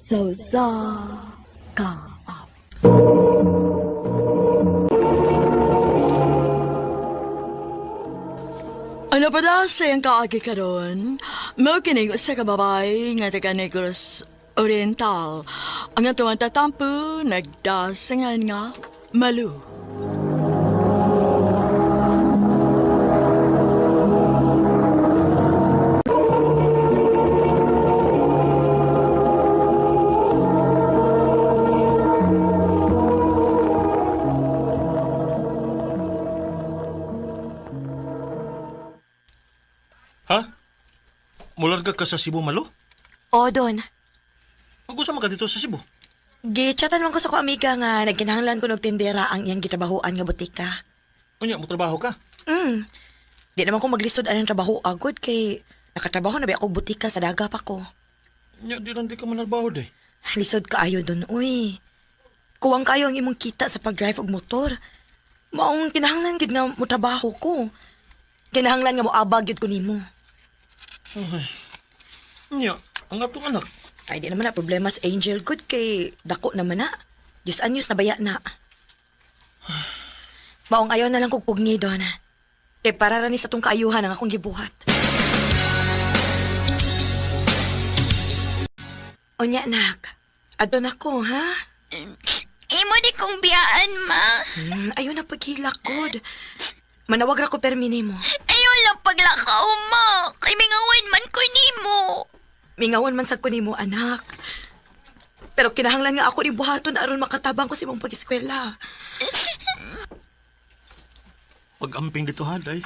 Sausa ka. Ano pala sayang kaagi karon? Mao kining usa ka babay nga taga Negros Oriental. Ang atuang tatampo nagdasangan nga Malu. Ha? Mularga ka sa Cebu, Malo? O, Don. Mag-usa man ka dito sa Cebu. Gichatan man ko sa ko amiga nga nagkinahanglan ko ng tindera ang iyang gitrabahoan nga butika. Unya, mo trabaho ka? Di naman ko maglisod anang trabaho agod kay nakatrabaho na ba ako butika sa daga pa ko. Unya, di lang di ka manarbaho, day. Lisod kaayo Don, uy. Kuwang kayo ang imong kita sa pag-drive og motor. Maong kinahanglan gid nga mo trabaho ko. Kinahanglan nga mo abag gid ko nimo. Unya, ang atong anak. Ay di naman na problema sa Angel good kay dako naman na. Just anyos na baya na. Maong ayaw na lang kog pugni Don. Kay para ra ni sa tong kaayuhan ang akong gibuhat. Onya nak, adon ako ha? Imo di kong biyaan, ma. Ayaw na paghilak god. Manawag ra ko permini mo. Ayaw lang paglakaw, ma. Kay mingawan man ko nimo. Mingawan man sad ko nimo anak. Pero kinahanglan nga ako ni buhaton aron makatabang ko sa imong pag-eskwela. Pag-amping dito, ha, day.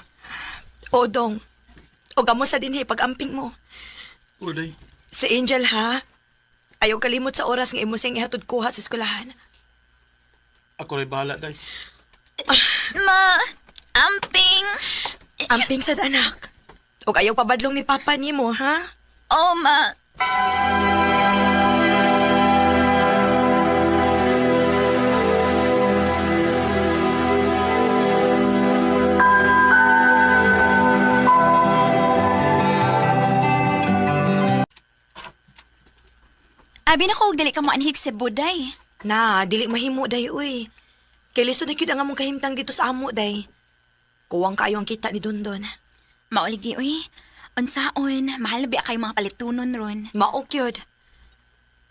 O dong, o gamo sa dinhi pag-amping mo. O, day. Si Angel ha? Ayaw kalimot sa oras nga imo siyang ihatod kuha sa eskwelahan. Ako rin bahala, day. Ma, amping. Amping sad anak. O ayaw pabadlong ni papa nimo ha? Oh, ma. Abi na ko, dali ka mo anhig sa buday. Na, dili mahimo day uy. Kay lisod na kyud ang among kahimtang dito sa amo day. Kuwang kayo ang kita ni Dondon. Mauligi, uy. Unsaon, mahal na biya kayo mga palitunon ron. Mao gyud.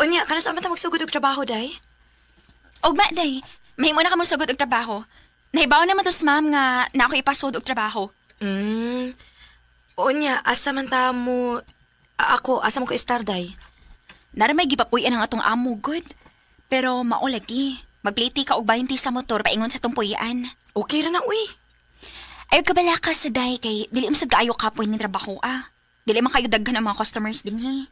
Unya, kanos man ta magsugod og trabaho day? Og ma, day, mahimo na ka mo sugod og trabaho. Nahibaw naman to sa ma'am nga na ako ipasod og trabaho. Unya, asa man ta mo... Ako, asa mo ko istar day? Naramay gipapuyan ang atong amo, good. Pero maulagi, magpliti ka og 20 sa motor paingon sa tumpuyan. Okay ra na uy. Ayaw ka bala ka sa day kay dili mo sa kaayo kapoy ni trabaho ah. Dili man kayo daghan ang mga customers din eh.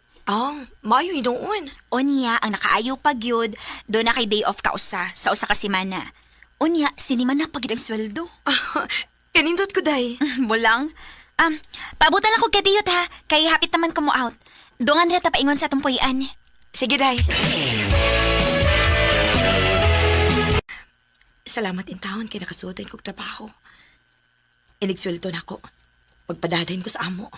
Maayo hinuon. Unya, ang nakaayo pa gyud, do na kay day off ka usa sa usa ka semana. Unya, sinima na pagid ang sweldo. Kanindot ko day. Bulang. Paabutan ako kadiyot ha, kay hapit naman ko mo out. Dungan ra ta paingon sa tumpuyan. Sige day. Salamat in taon kay nakasuotin kong trabaho. Inigsweldo na ako. Pagpadadahin ko sa amo.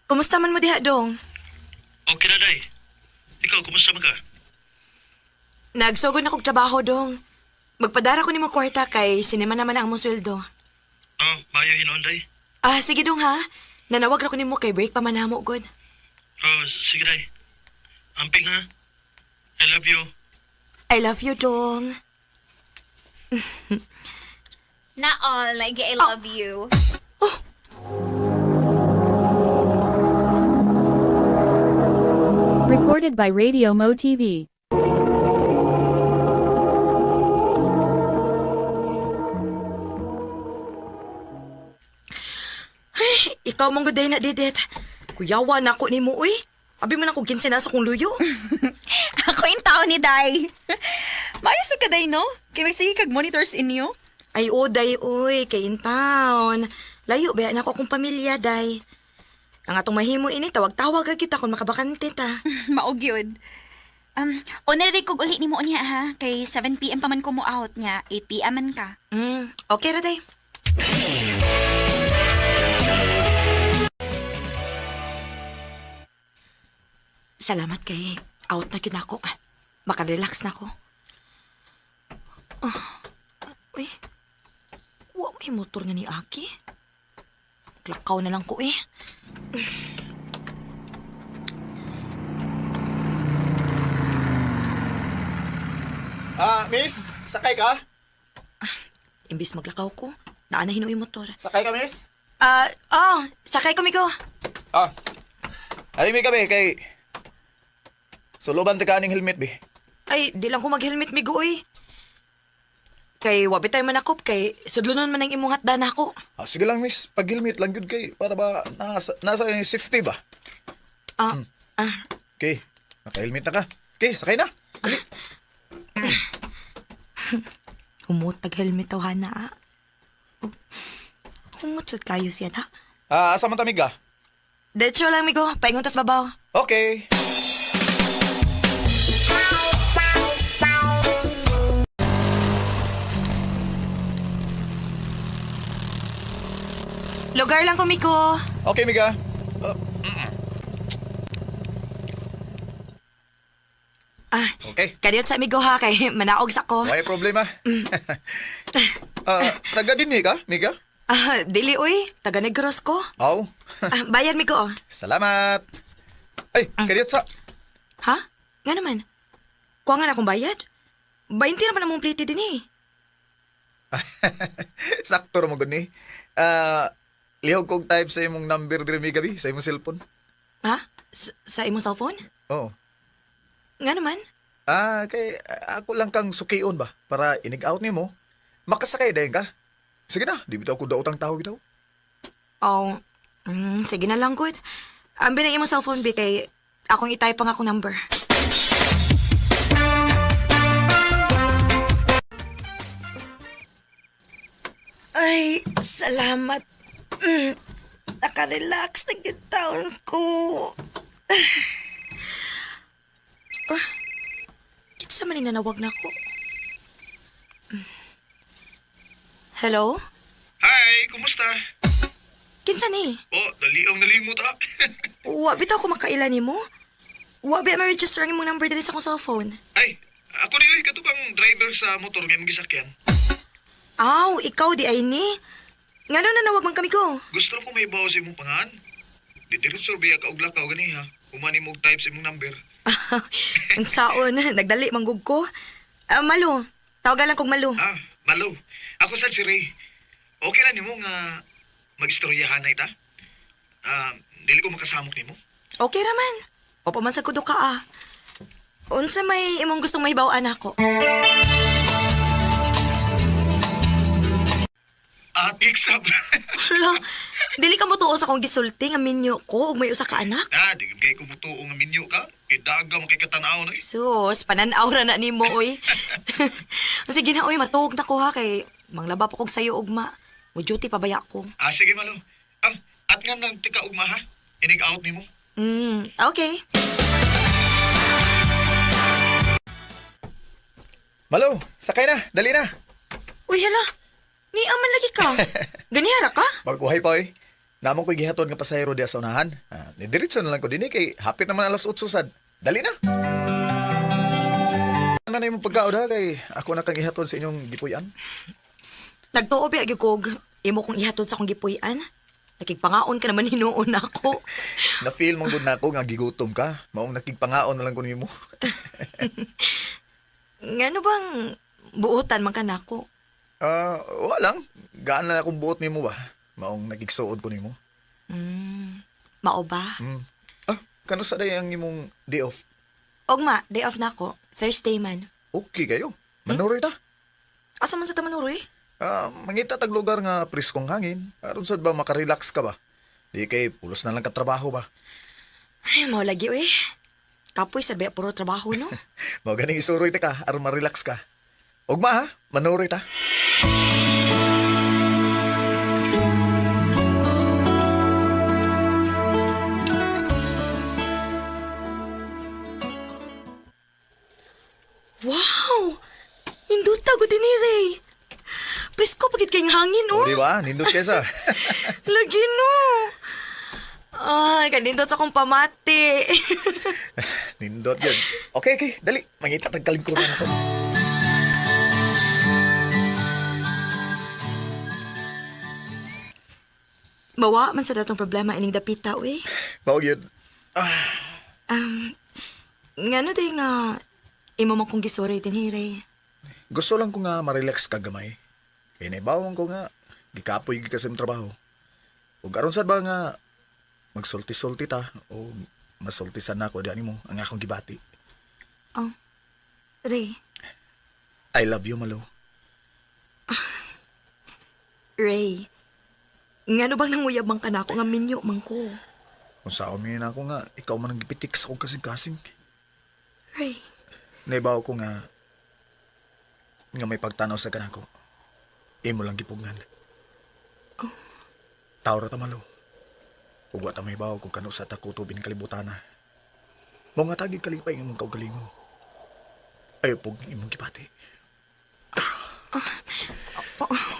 Kumusta man mo diha, Dong? Okay na, day. Ikaw, kumusta man ka? Nagsugod na kong trabaho, Dong. Magpadara ko ni mo kwarta kay sinima naman ang mong sweldo. Mayo hinon, day. Sige, Dong, ha? Nanawag ra ko ni mo kay break pa man namo, good. Sige, day. Amping, ha? I love you. I love you, Dong. Na all, like I love you. Recorded by Radio Mo TV. Ikaw mong guday na, Didet. Kuyawa na ako ni mo, uy. Abi mo na kong kinsin na sa kong luyo. Ako yung tao ni Day. Mayos ka, Day, no? Kaya magsige kag monitors inyo. Ay, day, uy. Kay in town. Layo, ba na ako akong pamilya, day. Ang atong mahimo ini, tawag-tawag ra kita kung makabakante ta. Maog yun. Onaray kog uli ni mo niya, ha? Kay 7 p.m. pa man ko mo out niya. 8 p.m. man ka. Okay ra, day. salamat kay out na kinako. Makarelax na ko. Uy, wa may motor nga ni Aki. Klakaw na lang ko eh. Miss, sakay ka? Imbis maglakaw ko, naanahin yung motor. Sakay ka, miss? Sakay ko, Migo. Alimig kami kay... Suluban ta ka ning helmet, be. Ay, di lang ko mag-helmet, Migo, eh. Kay wabit tayo manakop, kay sudlunon man ang imong hatdan ako. Sige lang, miss. Pag-helmet lang yun kay... Para ba nasa yung safety ba? Okay, naka-helmet na ka. Okay, sakay na. Humutag helmet daw, Hana. Humutsot kayo siya na. Asa man tamig ka? Diretso lang, Migo. Paingon tas babaw. Okay. Lugar lang ko, Migo. Okay, miga. Okay. Kadiyot sa Migo, ha, kay manaog sa ko. May problema. Taga din ka, miga? Dili, uy. Taga Negros ko. Aw. Bayad, Migo. Salamat. Ay, kadiyot sa... Ha? Nga naman. Kuha nga na akong bayad. 20 naman ang mong plate din eh. Sakto ra mo gud ni. Lihog kog type sa imong number diri mi gabi sa imong cellphone. Ha? Sa imong cellphone? Oo. Nga naman. Kay ako lang kang sukion ba para inig-out nimo. Makasakay dayon ka. Sige na, di bitaw ko daotang tao bitaw. Oh, sige na lang, good. Ambil na imong cellphone, Bi, kay akong itype pang akong number. Ay, salamat. Nakarelax na yung taon ko. Kitsa man nanawag na ako. Hello? Hi, kumusta? Kinsa ni? Oh, daliang nalimot ah. Wa bitaw ko makailan nimo. Wa ba ma-register ang imong number dali sa akong cellphone? Ay, ako rin katukang driver sa motor nga imong gisakyan. Aw, ikaw di ay ni. Ngano na nawag man kami ko? Gusto ko may bawas sa imong pangan. Di diretso biya ka og lakaw gani ha. Kumani mo og type sa imong number. Ang saon, nagdali manggug ko. Malo, tawagan lang kog Malo. Malo. Ako sad si Ray. Okay na nimo nga magistoryahan na ita? Dili ko makasamok nimo. Okay raman. O pa man sa kudo ka Unsa may imong gustong mahibaw-an ako? Piksab. Hala, dili ka mo tuo sa akong gisulti nga minyo ko ug may usa ka anak? Di gay ko mutuo nga minyo ka. Kay daga mo kay katanaw na. Sus, pananaw ra na nimo oy. Sige na oy, matuog na ko ha kay manglaba pa kog sayo ugma. Mo duty pa baya ko. Sige malo. At nga nang tika ugma ha. Inig-out nimo. Okay. Malo, sakay na, dali na. Uy, hala. Ni aman lagi ka. Ganihara ka? Magkuhay pa oy. Namong ko'y gihatod nga pasahero diya sa unahan. Nidiritso na lang ko din kay hapit naman alas 8 sad. Dali na. Ano na imong pagkaod ha kay ako na kang gihatod sa inyong gipuy-an. Nagtuo ba kog imo kong ihatod sa akong gipuy-an? Nakigpangaon ka naman hinuon ako. Na-feel mong good na ako nga gigutom ka. Maong nakigpangaon na lang ko nimo. Ngano bang buutan man ka nako? Walang. Gaan na akong buot nimo ba? Maong nagigsuod ko nimo. Mao ba? Kano sa day ang imong day off? Ogma, day off na ako. Thursday man. Okay kayo. Manuroy ta. Asa man sa tamanuroy? Mangita tag lugar nga priskong hangin. Aron sad ba makarelax ka ba? Di kay pulos na lang ka trabaho ba? Ay, mao lagi oy. Kapoy sa baya puro trabaho no. Mao ganing isuroy ta ka aron ma-relax ka. Ugma ha, manuroy ta. Wow! Induta ko din ni Ray. Presko pagit kayong hangin, oh. O, di ba? Nindot kesa. Lagi, no. Ay, kanindot sa kong pamati. Nindot yan. Okay, dali. Mangita tagkaling ko na to. Bawa man sa datong problema ining dapita, uy. Mao yun. Ngano day nga imo man kong gisorry din hiray. Gusto lang ko nga ma-relax kagamay. Kaya naibawang ko nga, gikapoy kasi ang trabaho. O aron sad ba nga, magsulti-sulti ta, o masultisan na ako diyan mo ang akong gibati. Oh. Ray. I love you, Malo. Ray. Ngano bang nanguyabang ka na ako nga minyo man ko? Kung sa amin ako nga, ikaw man ang gipitik sa akong kasing-kasing. Ray. Naibaw ko nga may pagtanaw sa kanako. Imo lang gipugngan. Oh. Tawra ta, Malo. Ugwa ta may baw kung kano sa takutubin kalibutana. Mga tagig kalipay ng imong kaugalingo. Ayaw pog imong gipati.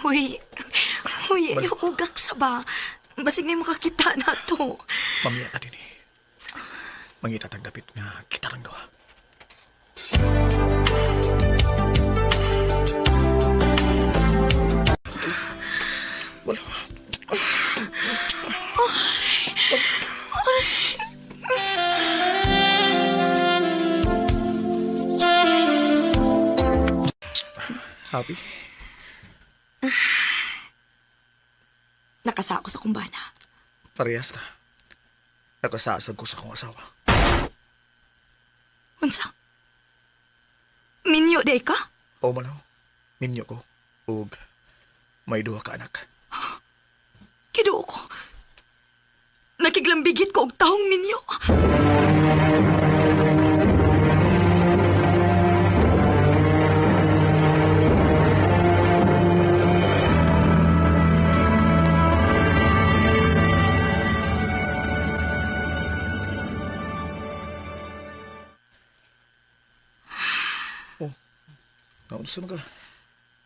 Uy, ayaw ugak sa ba? Basig na makakita na to. Mamaya ta din eh. Mangita tagdapit nga kita lang daw. Wala. Happy? Nakasa ako sa kumbana. Parehas na. Nakasasag ko sa akong asawa. Unsa? Minyo day ka? O Malaw, ninyo ko. Ug may duha ka anak. Kiduo ko. Nakiglambigit ko og taong minyo. Naunsa ka?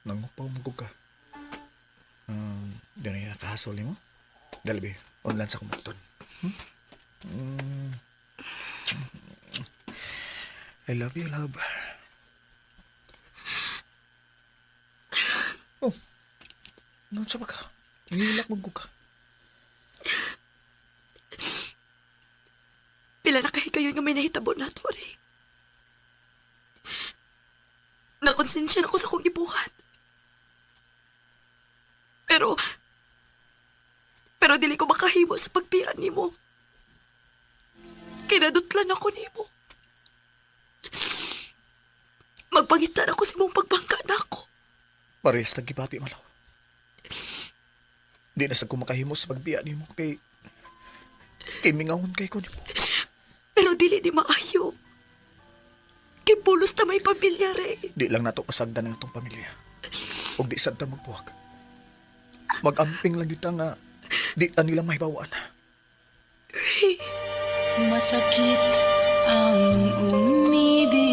Nangupaw mo ka. Doon ay nakahasol mo? Dalabi, online sa kumakton. I love you, love. Oh, naunsa ba ka? Nangilak mo ka. Pila na kayo kayo nga may nahitabo na to, Ray. Nakonsensya na ako sa kong ibuhat. Pero dili ko makahimo sa pagpiyaan ni mo. Kinadutlan ako ni mo. Magpangitan ako sa mong pagbangka na ako. Parehas nagkipati, Malaw. Di na sa kumakahimo sa pagbiya ni mo kay mingahon kay ko ni mo. Pero dili ni maayo. Kay pulos na may pamilya, Ray. Di lang nato pasagdan ng atong pamilya. Og di sad ta magbuwag. Mag-amping lang kita nga di ta nila mahibawaan. Masakit ang umibig.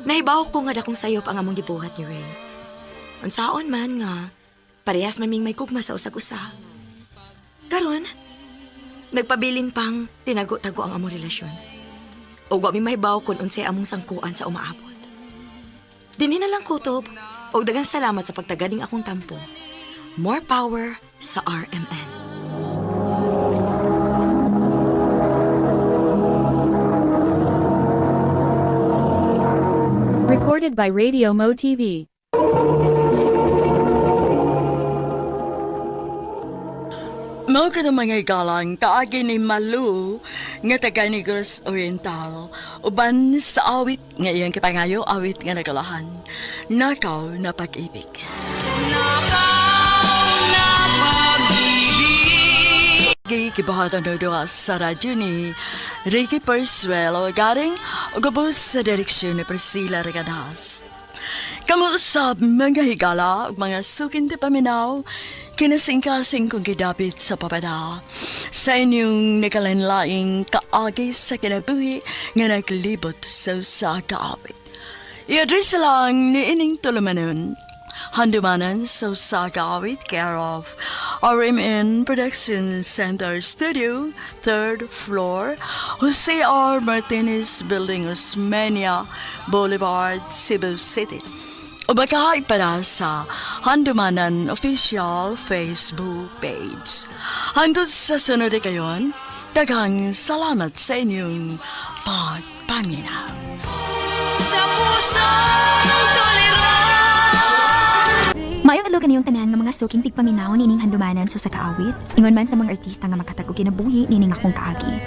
Nahibaw ko nga dakong sayop ang among gibuhat ni Ray. Unsaon man nga, parehas maming may kugma sa usag-usa. Karon, nagpabilin pang tinago-tago ang among relasyon. O wa mi mahibaw kung unsay among sangkuan sa umaabot. Dinhi na lang kutob, o dagang salamat sa pagtagading akong tampo. More power sa RMN. Recorded by Radio Mo TV. Mao ka ng mga galang kaagi ni Malu nga taga Negros Oriental uban sa awit nga iyang kipangayo awit nga nagalahan Nakaw na Pag-ibig. Gikibuhatan na doon sa radyo ni Ricky Persuelo garing ugabos sa direksyon ni Priscilla Regadas. Kamu sa mga higala ug mga sukin ti paminaw kinasing-kasing kong gidapit sa papada sa inyong nakalanlaing kaagi sa kinabuhi nga naglibot sa kaawit. I-address lang ni ining tulumanon handumanan sa usa ka awit care of RMN Production Center Studio, 3rd floor, Jose R. Martinez Building, Osmeña Boulevard, Cebu City. O baka para sa Handumanan Official Facebook page. Hangtod sa sunod kayon, daghang salamat sa inyong pagpaminaw. Sa pusong tolerant. Mayong adlaw kaniyong tanan nga mga suking tigpaminaw nining handumanan sa kaawit. Ingon man sa mga artista nga makatag og kinabuhi nining akong kaagi.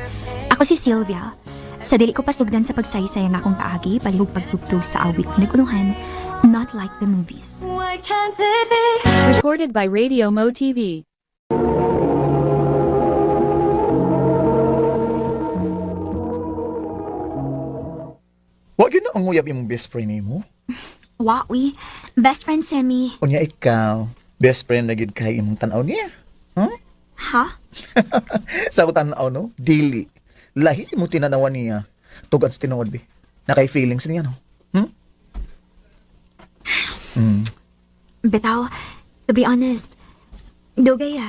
Ako si Sylvia. Sa dili ko pasugdan sa pagsaysay ang akong kaagi, palihog pagtugtog sa awit pinaguluhan, not like the movies. Why can't it be? Recorded by Radio Mo TV. Wag yun na ang nguyab yung best friend mo. Wawi, best friend sir mi. Unya ikaw, best friend na gid kay imong tanaw niya. Huh? Ha? Sa ko tanaw no, dili. Lahi mo tinanawan niya. Tugad sa tinuod bi. Nakay feelings niya no. Bitaw, to be honest, dugay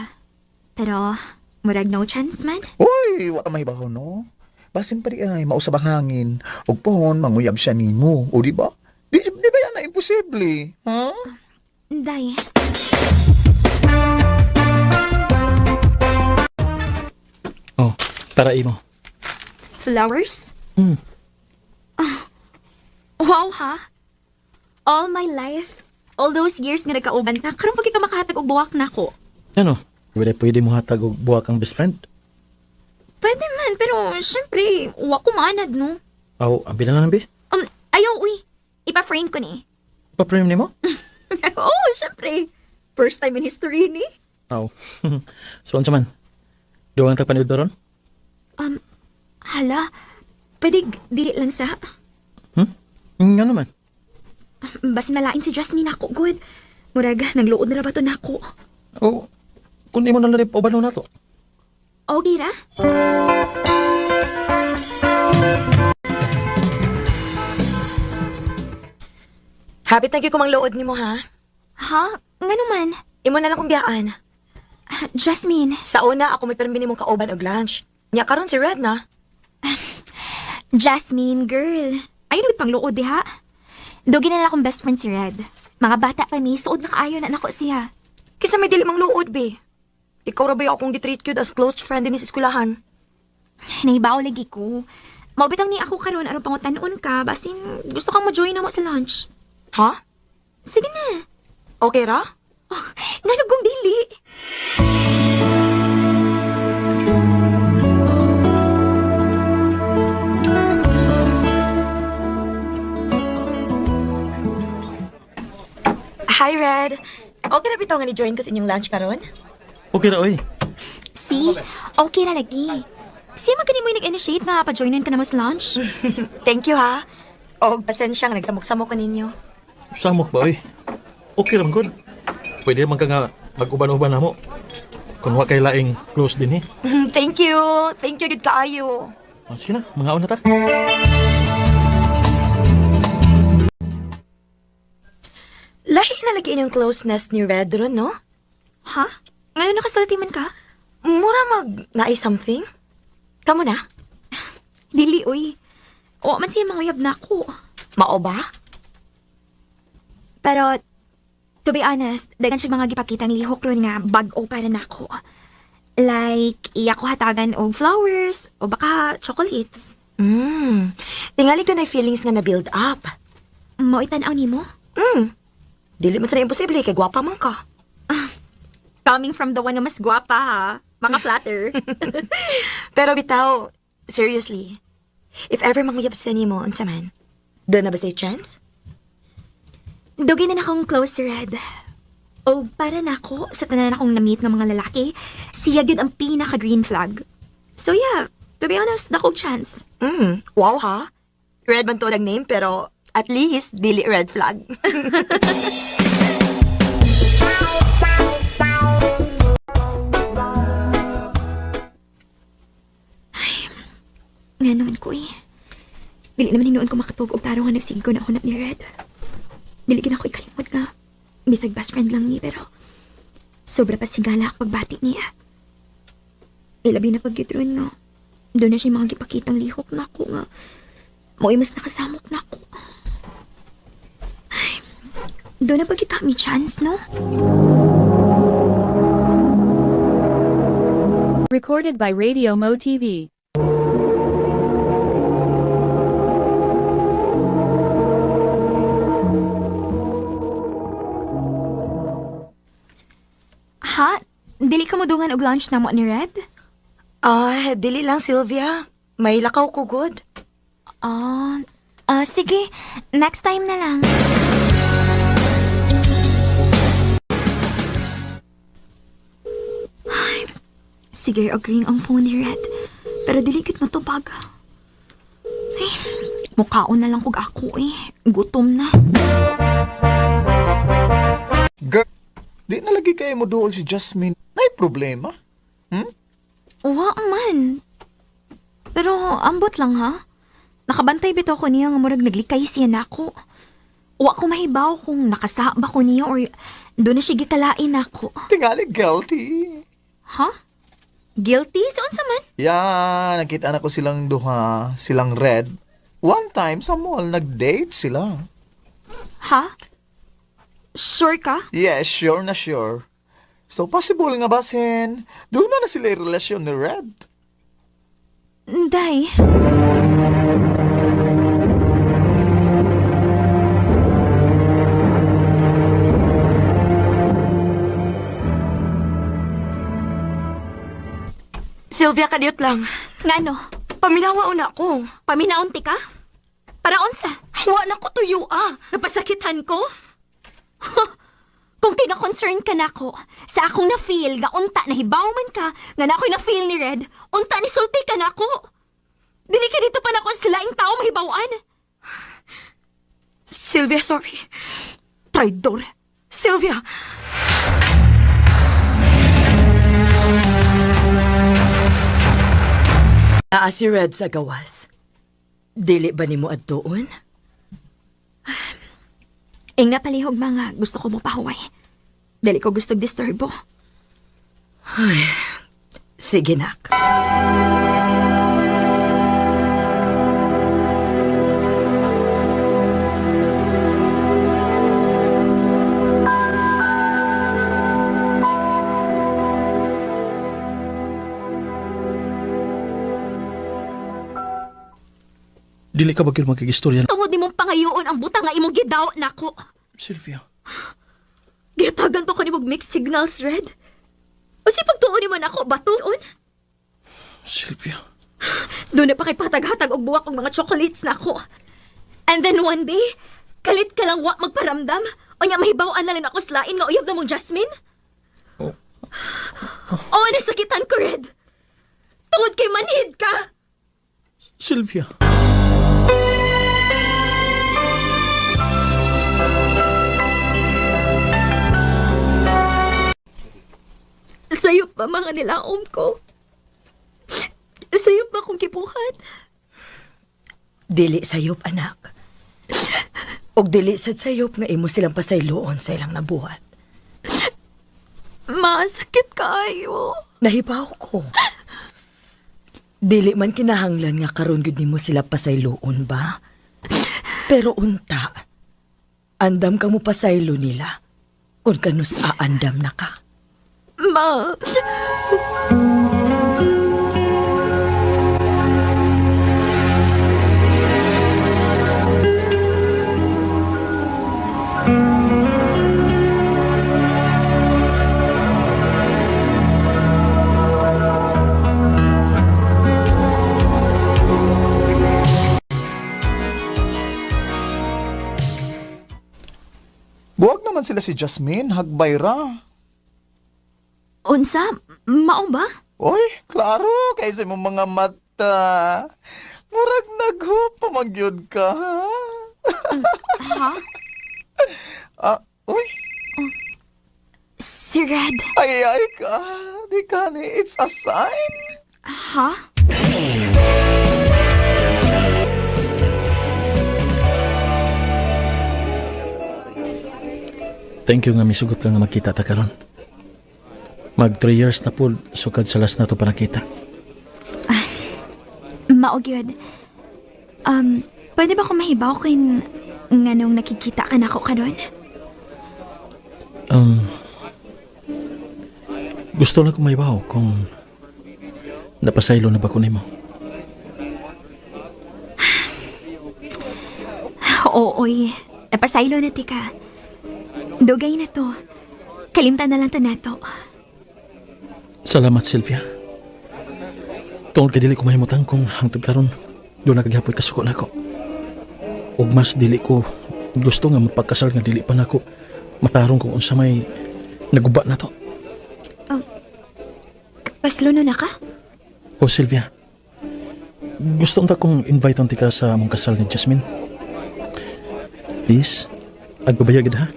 Pero, murag no chance man. Uy, wala mahibaw no. Basin pa di ay mausab ang hangin. Ug pohon manguyab siya nimo. O di ba? Di ba yan na imposible? Ha? Day. Oh, para imo. Flowers? Mm. Wow ha? All my life, all those years nga nagkauban ta, karon pa kita makahatag og buwak nako. Ano? Pwede mo hatag og buwak kang best friend? Pwede man, pero syempre, wa ko manad, no? Aw, ang bilangan bi? Ayaw, uy. Ipa-frame ko ni. Pa-frame nimo? Oo, syempre. First time in history ni. Aw. So, unsa man? Duwang tagpanood doron? Hala, pwede dili lang sa... Nga naman. Bas malain si Jasmine ako, good. Murag, nagluod na ba to nako? Oh, kung di mo nalang ubanon na to. Okay ra? Happy thank you kumang lood ni mo, ha? Ha? Nga naman. Imo na lang kong biyaan. Jasmine. Sa una, ako may permi mong kauban og lunch. Nya karon si Red na. Jasmine, girl. Ayun ulit pang luod, ha? Dogi na lang akong best friend si Red. Mga bata pa mi, suod na kaayo na nako siya. Kisa may dili mang luod, be. Ikaw ra ba akong gitreat cute as close friend din sa eskwelahan? Naibaw lagi ko. Maubitang ni ako karon aron pangutanon ka, basin gusto kang mo-join na mo sa lunch. Ha? Sige na. Okay ra? Oh, nalugong dili. Hi, Red. Okay na bitaw nga ni-join ko sa inyong lunch karon? Okay ra, oy. See? Okay na lagi. Siya magkani mo yung nag-initiate na pa-joinin ka na mo sa lunch? Thank you, ha? Og pasensya nga nagsamok-samok ko ninyo. Samok ba, oy? Okay lang, good. Pwede man ka nga mag-uban-uban na mo. Kung wa kay laing close din, eh. Thank you. Thank you, good kaayo. Oh, sige na, mga una ta. Lahi na lagi inyong closeness ni Red ron, no? Ha? Ano nakasalti man ka? Mura mag-nai something? Kamu na? Dili, uy. O, man siya mga uyab na ako. Mao ba? Pero, to be honest, dagan siya mga gipakitang lihok ron nga bag-o para na ako. Like, iya ko hatagan og flowers o baka chocolates. Tingali ko na feelings nga na-build up. Mo itanaw ni mo? Dili man sa na imposible, kay gwapa man ka. Coming from the one na mas gwapa, ha? Mga flatter. Pero bitaw, seriously, if ever manguyab sa nimo unsa man, doon na ba say chance? Dugi na akong close si Red. O para na ako sa tanan akong na-meet ng mga lalaki, siya gid ang pinaka-green flag. So yeah, to be honest, nakog chance. Wow ha? Red man to ang name, pero at least, dili red flag. Nga naman ko eh. Dili naman hinuon ko makatug og tarong nga nagsige ko na hunap ni Red. Dili gid ako ikalimod nga. Bisag best friend lang ni, pero sobra pa sigala ako pagbati niya. Ilabi na pagkitron nga. Doon na siya mga gipakitang lihok na ako nga. Mo'y mas nakasamok na ako. Ay, doon na pagkita may chance, no? Recorded by Radio Mo TV. Ha? Dili ka mo dungan og lunch na mo ni Red? Dili lang, Sylvia. May lakaw ko, good. Sige. Next time na lang. Ay, sige, agreeing ang phone ni Red. Pero diligit matubag. Ay, mukhaon na lang kog ako eh. Gutom na. Di na lagi kayo mo dool si Jasmine. May problema? Wa man. Pero ambot lang ha. Nakabantay bitaw ko niya nga murag naglikay siya na ako. Wa ko mahibaw kung nakasa ba ko niya or doon na siya gikalain ako. Tingali guilty. Ha? Guilty? Saan sa man? Yeah, nakita na ko silang duha, silang Red. One time sa mall, nag-date sila. Ha? Sure ka? Yes, sure na sure. So, possible nga ba, Sen? Doon na sila yung relasyon ni Red. Day. Sylvia, kadiyot lang. Ngano? Paminawa una ko. Paminaon ti ka? Para unsa? Hawa na ko tuyo, Napasakitan ko? Kung tiga-concern ka na ko, sa akong na-feel, nga unta na hibaw man ka, nga na ako'y na-feel ni Red, unta ni sulti ka na ko. Dili ka dito pa na ko sa laing tao mahibawan. Sylvia, sorry. Traidor. Sylvia! Si Red sa gawas. Dili ba ni mo adtoon? Ing napalihog mga gusto ko mo pahuway. Dali ko gusto disturbo. Sige, nak. Dili ka bagil magkigistorya. Tungod ni mong pangayoon ang buta nga imong gidaw nako. Sylvia. Gitagan to ko ni mong mixed signals, Red. O si pagtuon ni man ako, batuon. Sylvia. Doon na pa kay patag-hatag og buwak og mga chocolates na ako. And then one day, kalit ka lang wa magparamdam. O niya mahibawan na lang ako slain nga uyab na mong Jasmine. Oh, nasakitan ko, Red. Tungod kay manhid ka. Sylvia. Sayop pa mga nilaom ko. Sayop pa akong kibuhat. Dili sayop, anak. Og dili sad sayop nga imo silang pasayloon sa ilang nabuhat. Masakit kayo. Nahibaw ko. Dili man kinahanglan nga karon gud nimo sila pasayloon ba? Pero unta, andam ka mo pasaylo nila kung kanus aandam na ka. Ma. Buwag naman sila si Jasmine, hagbayra. Unsa? Mao ba? Oy, klaro, kaysa mong mga mata. Murag naghupamangyod ka, ha? Ha? Uy, Si Red. ay ka. Di ka ni, it's a sign. Ha? Thank you nga misugot ka nga magkita ta karon. Mag 3 years na po sukad sa last na to para kita. Mao gyud. Pwede ba ko mahibaw kung nganong nakikita ka na ako karon? Gusto lang ko maibaw kung napasaylo na ba ko nimo. Ooy, napasaylo na ti ka. Dugay na to. Kalimtan na lang ta nato. Salamat, Sylvia. Tungod kay dili ko mahimutang kung hangtod karon doon nagagihapoy kasuko nako. Ug mas dili ko gusto nga mapagkasal nga dili pa nako matarong kung unsa may naguba na to. Paslo na ka? O Sylvia, gusto unta kong invite ti ka sa among kasal ni Jasmine. Please, agbabayagid ha.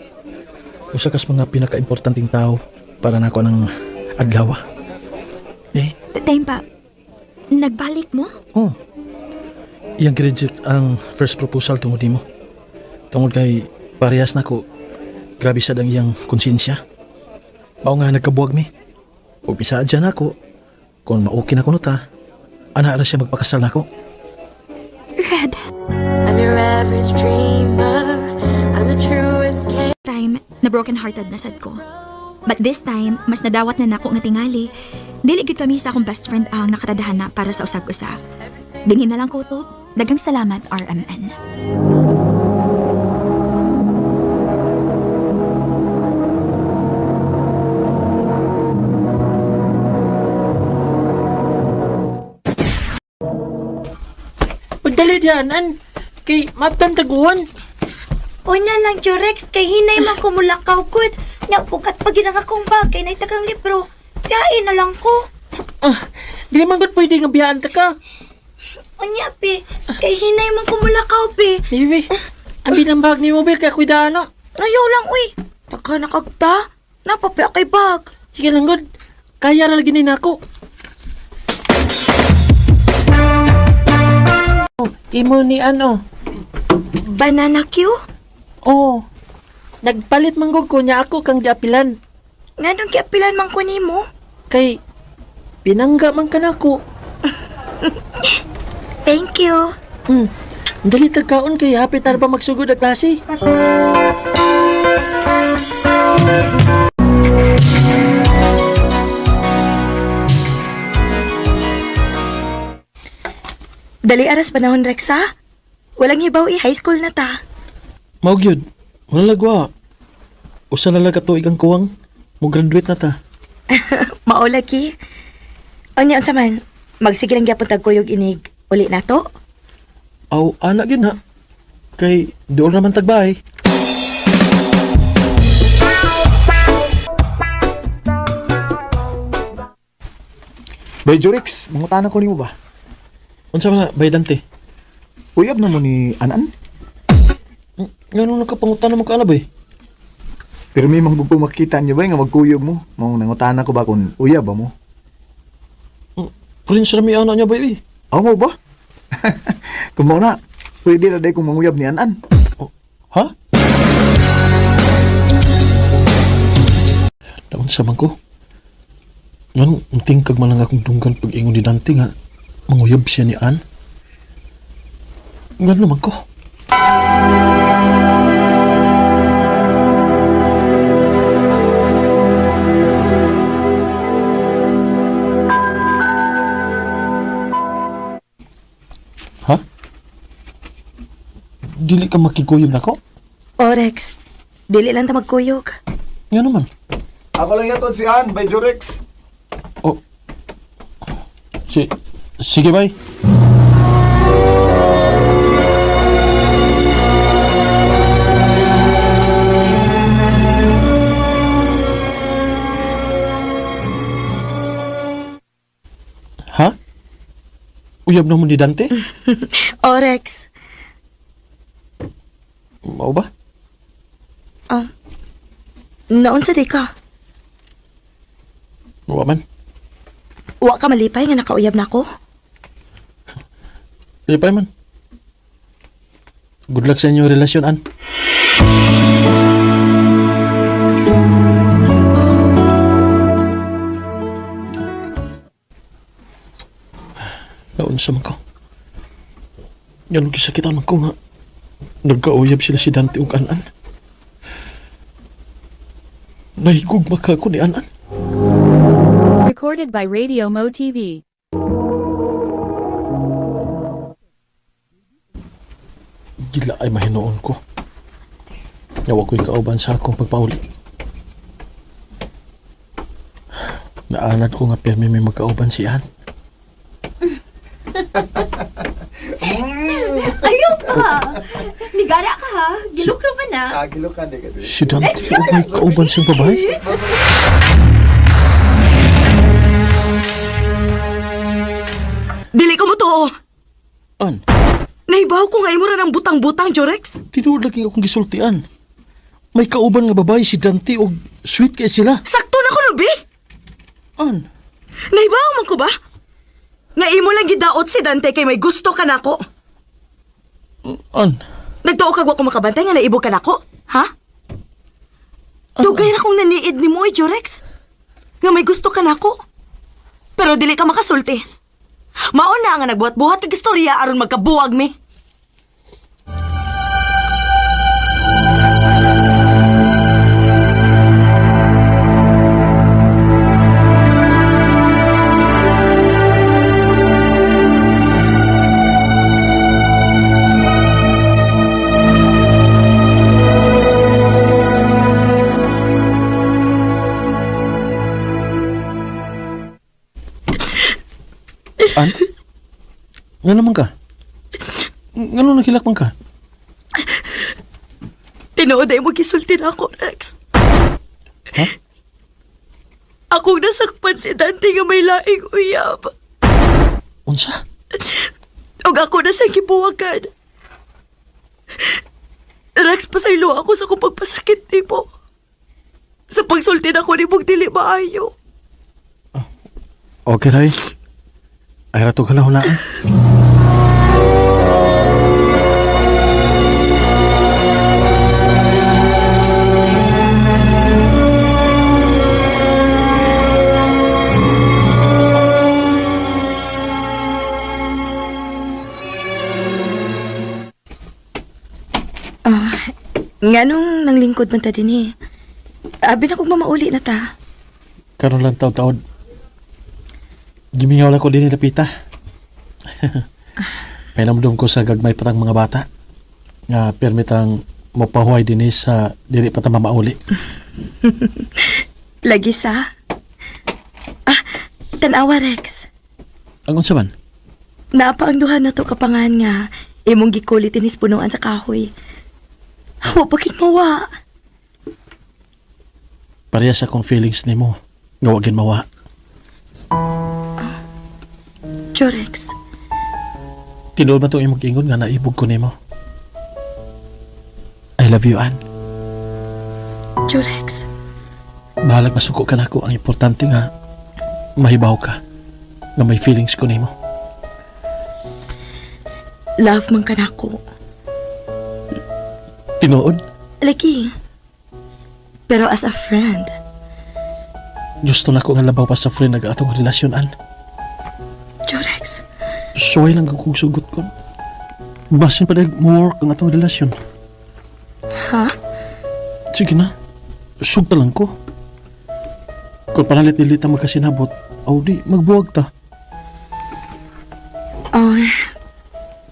Usa kas mga pinaka-importanting tao para nako ng adlaw. Time pa, nagbalik mo? Oh. Iyang reject ang first proposal tungod nimo. Tungod kay parehas nako grabe sad ang iyang konsensya. Mao nga nagkabuwag mi. Ug bisaad siya nako kung maoki na kuno ta, ana ra siya magpakasal nako. Red. I'm your average dreamer. I'm the truest case. Time na broken-hearted na sad ko. But this time, mas nadawat na nako nga tingali. Dili gyud kami sa akong best friend ang nakatadhana para sa usag-usa. Dingin na lang ko to. Daghang salamat, RMN. Pagdali diyanan, kay maptan taguan. Una lang, Jorex, kay hinay man ko mulakaw good. Nya bukat pa ginang akong bagay na itagang libro. Kain na lang ko. Di man gud pwede nga biyaan ta ka. Unya, pe. Kay hinay man ko mulakaw, pe. Bibi, ang binambag ni mo, be, kaya kuidaan na. Ayaw lang, uy. Taka na kagta. Napapaya kay bag. Sige lang gud, kaya na lagi nako. Oh, imo ni ano? Banana Q? Oh, nagpalit manggog ko niya ako kang giapilan. Nga nung kiapilan man ko nimo? Kay, pinangga man ka nako. Thank you. Dali tagkaon kay hapit na ba magsugod ang klase? Dali aras panahon, Rex, ha? Walang hibaw high school na ta. Mao gyud, wala lagwa. Usa na lang katuig ang kuwang, mo graduate na ta. Maulagi. Anya unsa man, magsige lang gyapon tagkuyog inig. Uli na to? Aw, anak gid ha. Kay doon naman tagbay. Bay Jorix, mangutanan ko nimo ba? Unsa man na baydante? Uyab na mo ni Anan? Ngano nakapangutan mo ka na ba? Pero may manggugpo makita niyo ba nga magkuyog mo? Mong nangutanan ko ba kung uyab ba mo? Prince Rami anak niya ba eh? Aw mo ba? Kung mo na, pwede na day kung manguyab ni Anan. Oh, ha? Daon sa man ko. Yan, tingkag man lang akong tunggal pag-ingon ni Dante nga manguyab siya ni Ann. Nga naman ko. Ha? Dili ka makikuyog na ko? Orex, dili lang ta magkuyog. Nga naman. Ako lang yaton si Ann, Bay Jorix. Oh. Sige, bay. Ha? Uyab na mo ni Dante? Orex, Mau ba? naon sa di ka? Wa man. Wa ka malipay nga nakauyab na ko? Lipay man. Good luck sa inyong relasyon, Ann. unsa man ko. Yan ang kisakitan man ko nga. Nagkauyab sila si Dante ug Anan. Nahigugma ka ako ni Anan. Recorded by Radio Mo TV. Gila ay mahinoon ko. Nawa ko'y kauban sa akong pagpauli. Naanad ko nga permi may magkauban si Ann. Ayaw pa! Nigara ka ha? Gilukro ba na? Si Dante o may kauban siyang babae? Dili ko mo to. An, Nahibaw ko nga imura ng butang-butang, Jorex. tinuod lagi akong gisultian. May kauban nga babae si Dante o sweet kay sila. Sakto na ko, Ruby. An, Nahibaw man ko ba? Nga imo lang gidaot si Dante kay may gusto ka nako. An, Nagtuo kag wa ko makabantay nga naibog ka nako, ha? Dugay na kong naniid ni mo, Jorex. Nga may gusto ka nako. Pero dili ka makasulti. Mauna nga nagbuhat-buhat kag istorya aron magkabuwag mi. An? Nga naman ka? Nga nung nakilak man ka? Tinuod ay mo gisulti na ako, Rex. Ha? Akong nasakpan si Dante nga may laing uyab. Unsa? Og ako na sa gibuwagan. Rex, pasaylo ako sa kong pagpasakit ni mo. Sa pagsulti na ko ni mong dili maayo. Okay, Ray. Ay rato ka lang hunaan. Nganong nang lingkod man ta din eh. Abi na kong mamauli na ta. Karon lang taod-taod. Gimingaw lang ko din nilapita. May namdum ko sa gagmay patang mga bata. Nga permitang mapahuay din sa dili patang mamauli. Lagi sa? Tanawa, Rex. Ang unsa man? Naapa ang duha na to kapangan nga imong gikulit inis punuan sa kahoy. Hawa pagit mawa. Parehas akong feelings nimo. Nga wagin mawa. Jorex, Tinuod man itong imong ingon nga naibog ko nimo. I love you, Ann. Jorex, Bahalag masuko ka na ako. Ang importante nga, mahibaw ka. Nga may feelings ko nimo. love man ka nako. Tinuod? Lagi. Pero as a friend, Gusto na ko nga labaw pa sa friend nag-atong relasyon, Ann. Jorex, Suway lang kong sugot ko. Basin pa nag-work ang atong relasyon. ha? Sige na. Sugta lang ko. Kung panalit-nilit ang magkasinabot, o di, magbuwag ta.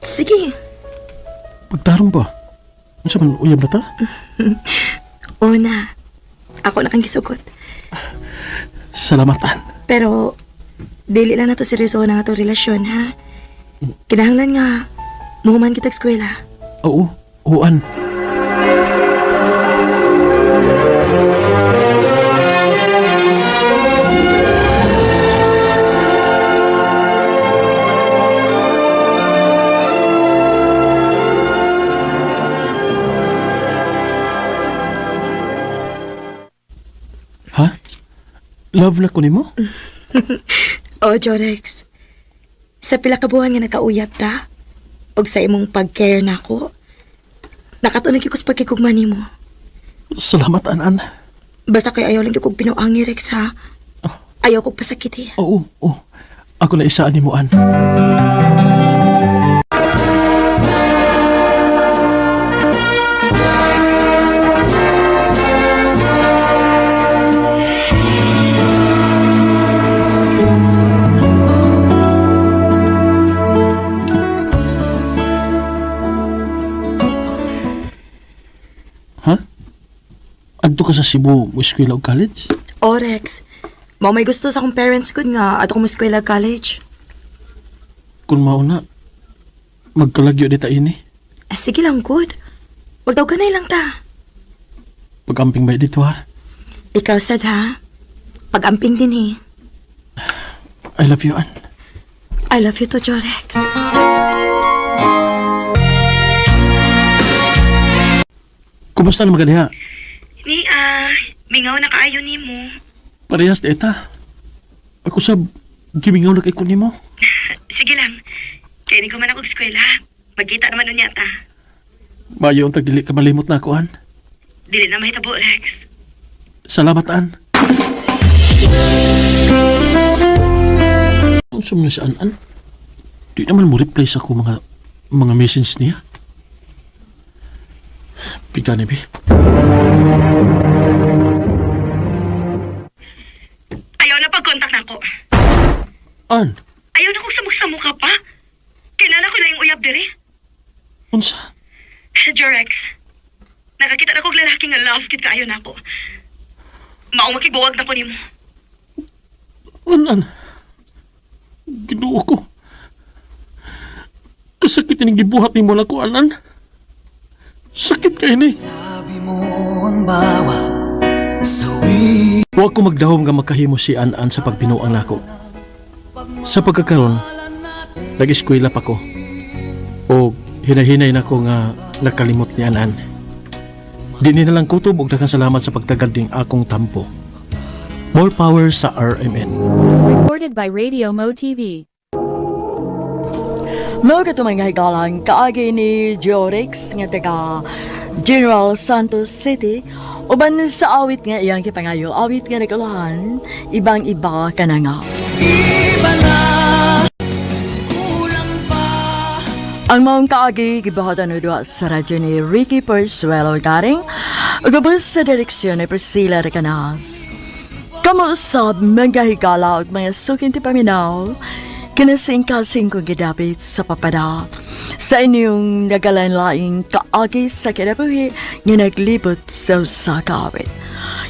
Sige. Pagtarong ba? Ano sa man, uyab na ta? Una, ako na kang gisugot. Salamatan. Pero, dili lang na to seryoso na nga itong relasyon, ha? Kinahanglan nga, muhuman kita eskwela. Oo, uan. Ha? Love na ko nimo? O, Jorex. Sa pila ka buwan nga nakauyab ta, og sa imong pag-care na ako, nakatunag ko sa pagkikugman nimo. Salamat, Anan. Basta kay ayaw lang kong pinuangi, Rex, ha? Ayaw kong pasakit, eh. Oo, oo. ako na isaan ni Muan. Ha? Adto ka sa Cebu, mo eskwela o college? Orex, mao may gusto sa akong parents ko nga ato kong eskwela college. Kung mauna, magkalagyo dita ini. Sige lang, good. Wag daw ganay lang ta. Pag-amping ba dito ha? Ikaw sad ha? Pag-amping din eh. I love you, Ann. I love you to Jorex. Kumusta na magaliha? Mingaw na kaayo ni mo. Parehas dita. Ako sa gimingaw na kay kunin mo. Sige lang. Kaya ko man ako eskwela. Magkita naman nun yata. Bayo ang tagdili ka malimot na ako, Ann. Dili na mahitabo, Rex. Salamat, Ann. Ang sumya si Ann, di naman mo reply sa ako mga message niya. Bigla ni Bi. Ayaw na pag-contact na ako. Ann, Ayaw na kong samok-samok ka pa. Kinala ko na yung uyab diri. unsa? Jorex, nakakita na kong lalaki nga love kit kaayo na ako. Maong makibuwag na ko ni mo. Ann, ginuo ko. Kasakit ni gibuhat ni mo lang ko, Ann. Sakit kayo ni. Sabi mo ang bawa Huwag ko magdahom nga makahimo si An sa pagbinuang nako. Sa pagkakaroon, nag-eskwela pa ko. O hinahinay na ko nga nakalimot ni An. Di na lang kutob og daghang salamat sa pagtagad ding akong tampo. More power sa RMN. Recorded by Radio Mo TV. Mga katumay nga higalang kaagi ni Jorex nga taga General Santos City uban sa awit nga iyang kipangayo awit nga naguluhan ibang iba ka na nga. Ang maong kaagi gibahatan no duwa sa radyo ni Ricky Persuelo Garing ugabos sa direksyon ni Priscilla Recanas. Kamusab mga higala ug mga sukin ti paminaw kinasing-kasing kong gidapit sa papada sa inyong nagalanlaing kaagi sa kinabuhi nga naglibot sa usakawit.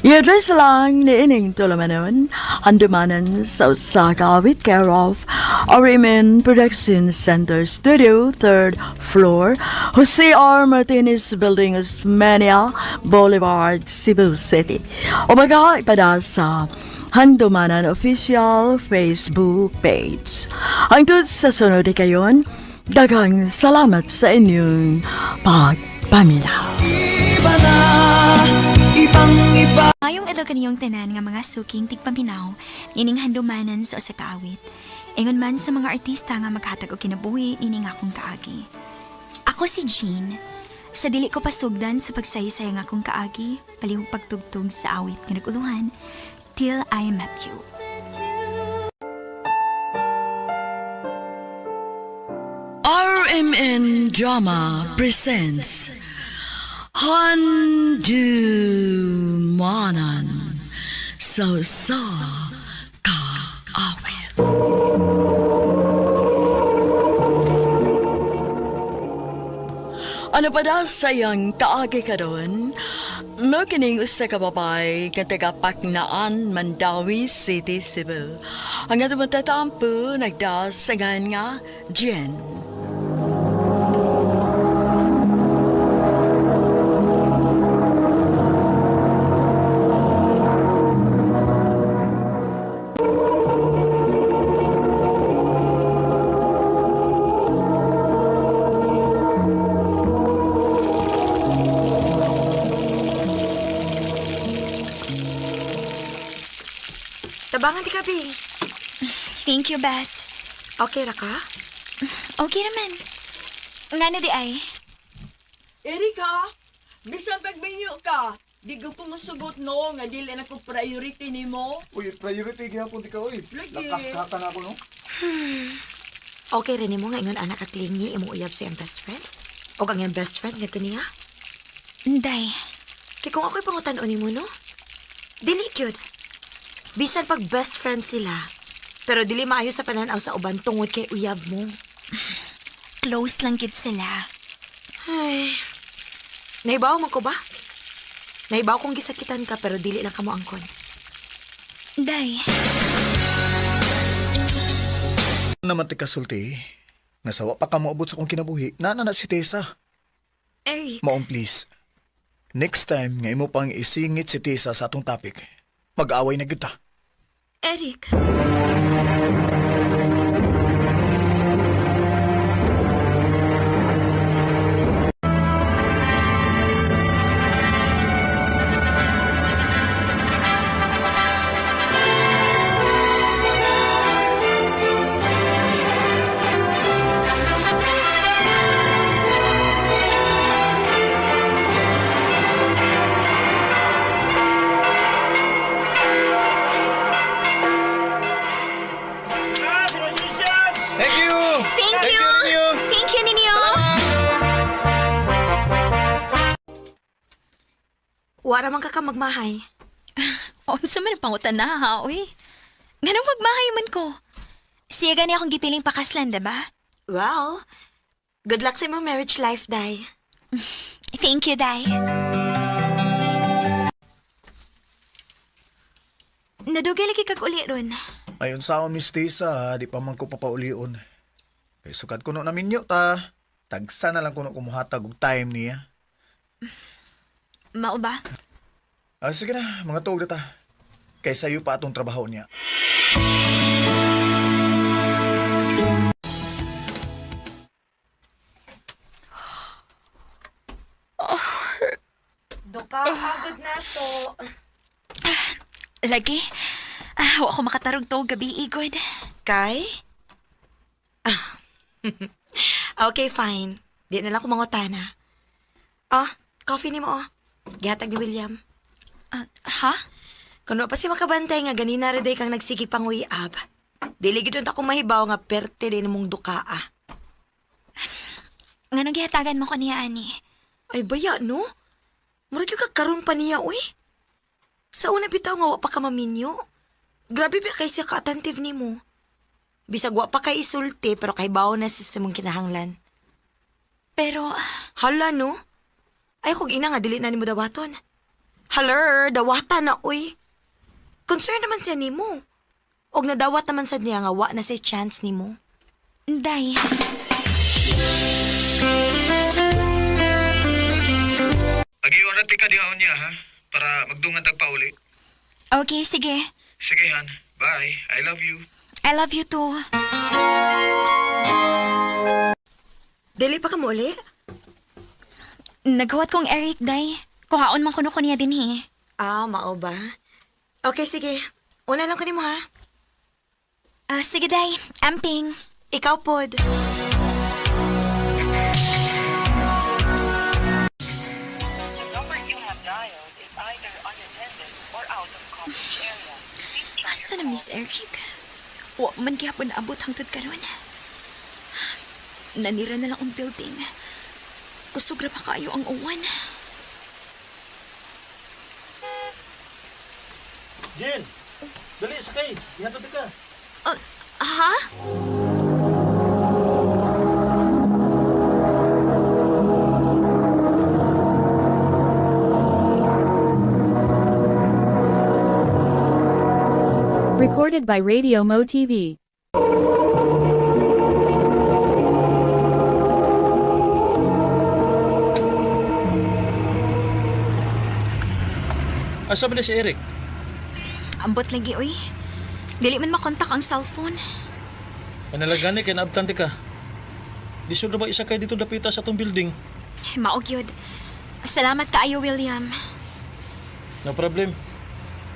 I-address lang ni ining tulamanon handumanan sa usakawit care of RMN Production Center Studio 3rd floor Jose R. Martinez Building Osmania Boulevard, Cebu City. O ipada sa Handumanan Official Facebook page. Hangtod sa sunod kayon, daghang salamat sa inyong pagpaminaw. Ngayong adlaw kaniyong tanan nga mga suking tigpaminaw, ining handumanan sa usa ka awit. Ingon man sa mga artista nga maghatag og kinabuhi ining akong kaagi. Ako si Jean. Sa dili ko pasugdan sa pagsaysay nga akong kaagi, palihog pagtugtog sa awit nga naguluhan, Till I Met You. RMN Drama presents Handumanan sa kaawit. Ano pa daw sayang kaagi ka doon? Makining usa ka babay nga taga Paknaan, Mandawi City, Cebu. Ang atong matatampo nagdasangan nga Jen. Tabangan di ka, Bi. Thank you, best. Okay ra ka? Okay naman. Nga na di ay. Erika, bisan pagminyo ka, Di ko po masugot no, nga dili na ko priority ni mo. Uy, priority gyapon di ka oy. Lagi. Lakas ka na ako no. Okay rin mo nga ingon anak at lingi imong uyab sa iyang best friend? O ang iyang best friend nga niya? Day, Kaya kung ako'y pangutan-o ni mo, no? Dili cute. Bisan pag best friend sila, pero dili maayo sa pananaw sa uban tungod kay uyab mo. close lang gid sila. Ay, naibaw man ko ba? Naibaw kong gisakitan ka pero dili lang ka mo angkon. Day, Naman ti kasulti. Nasawa pa ka moabot sa kong kinabuhi. Nana na si Tessa. Eric, Maong please. Next time nga imo pang isingit si Tessa sa atong topic. Mag-away na kita. Eric. Thank you! Thank you! Ninyo! Thank you, Ninyo! Wara man ka magmahay. Unsa man ang pangutan na, ha, uy? Ganang magmahay man ko. Siya gani akong gipiling pakaslan, diba? Well, good luck sa imong marriage life, Day. Thank you, Day. Nadugay lagi kag uli ron. Ayon sa akong Miss Tessa, di pa man ko papaulion. Kay sukat kuno namin nyo ta. Tagsa na lang kuno kumuhatag og time niya. Mao ba? Sige na, mga tuog na ta. Kay sayo pa atong trabaho niya. Duka, agad na to. Lagi? Wa ko makatarog to gabi, igod. Kay? Okay, fine. Di na lang ko mangutana. Coffee ni mo, Gihatag ni William. Ha? Kuno pa si makabantay nga ganina reday kang nagsigi panguyab. Dili gid ako mahibaw nga perte din mong dukaa. Nga nang gihatagan mo ko niya, ani. Ay baya, no? Murag yung kagkaroon pa niya, uy. Sa una bitaw nga wa pa ka maminyo. Grabe ba kay siya ka-attentive ni mo. Bisag wa pa kay isulti pero kay bawo na sa mong kinahanglan. Pero, Hala, no? Ay, kung ina nga, dili na ni mo dawaton. Haler, dawata na, uy. Concern naman siya ni mo. Og nadawat naman sa niya nga wa na say chance ni mo. Day. Agiwan na tika dihaon niya, ha? Para magdungan tagpauli. Okay, sige. Sige, Han. Bye. I love you. I love you too. Dili pa ka mo uli? Naghuwat kong Eric, Day. Kuhaon man kuno ko niya din, he. Mao ba? Okay, sige. Una lang ko ni mo, ha? Sige, Day. Amping. Ikaw, pod. Asa na, Miss Eric? Wa man gihapon abot hangtod karon. Nanira na lang ang building. Kusugra pa kayo ang uwan. Jen! Dali, sakay! Ihatod ka! Ha? Recorded by Radio Mo TV. Asa ba na si Eric? Ambot lagi, uy. Dili man makontak ang cellphone. Ay nalagani kay naabtante ka. Di sure ba isa kay dito dapita sa atong building? Maog yun. Salamat kaayo, William. No problem.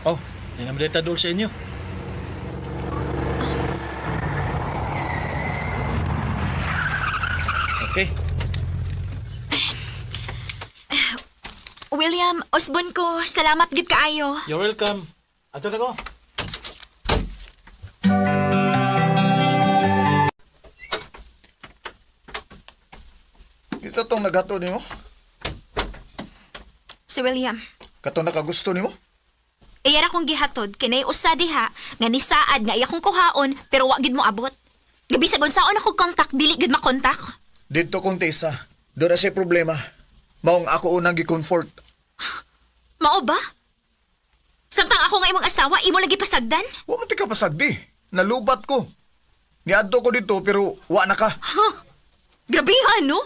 Oh, yan ang data dul sa inyo. Okay. William, osbon ko. Salamat gid kaayo. You're welcome. Ato na ko. Isa tong naghato nimo? Si William. Katong nakagusto nimo? Iyara kong gihatod, kinay usa diha, nga ni saad nga iya kong kuhaon, pero wa gid mo abot. Gabi sa gunsaon ako kontak, dili gid makontak. Dito kong tesa. Doon na siya problema. Maong ako unang gi-comfort. Mao ba? Samtang ako nga imong asawa, imo lagi pasagdan? Wa man ti ka pasagdi. Nalubat ko. Niadto ko dito pero wa na ka. Huh? Grabe no?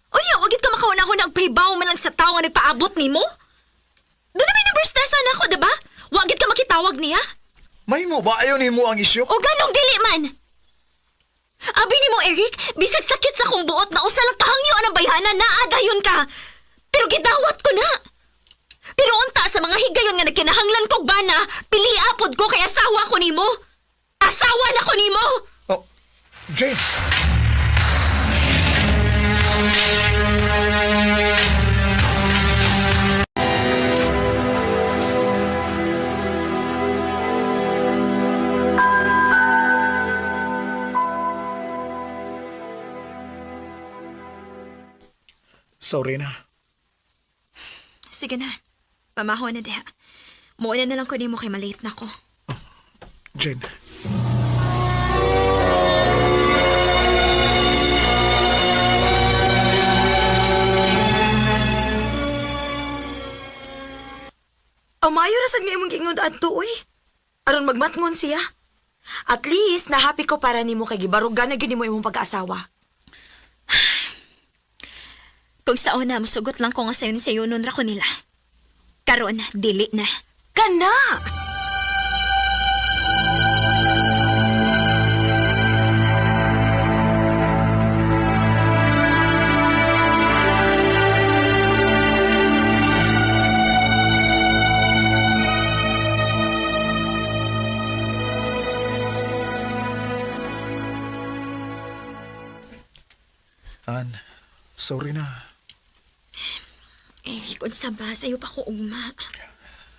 Unya, wag gid ka makauna-una og pahibaw man lang sa tawo nga nagpaabot nimo. Doon na may numbers na sana ako, diba? Wag gid ka makitawag niya. May mo ba ayaw nimo ang isyu? O ganong dili man. Abi ni mo, Eric, bisag sakit sa kong buot na usa lang kahangyo ang bayhanan na adayon ka. Pero gidawat ko na. Pero unta sa mga higayon nga nagkinahanglan kog bana, piliapod ko kay asawa ko nimo. Asawa na ko nimo. Oh, Jane. Sorry na. Sige na. Pamaho na diha. Muuna na lang ko nimo kay malate na ko. Jane. Amayo ra sad nga imong giingod adto oy. Aron magmatngon siya. At least na-happy ko para nimo kay gibarugan na gid nimo imong pag-aasawa. Kung sa una, musugot lang ko nga sayo ni sayunon ra ko nila. Karon, dili na. Kana! Han, sorry na. Eric, unsa ba? Sa'yo pa ko ugma.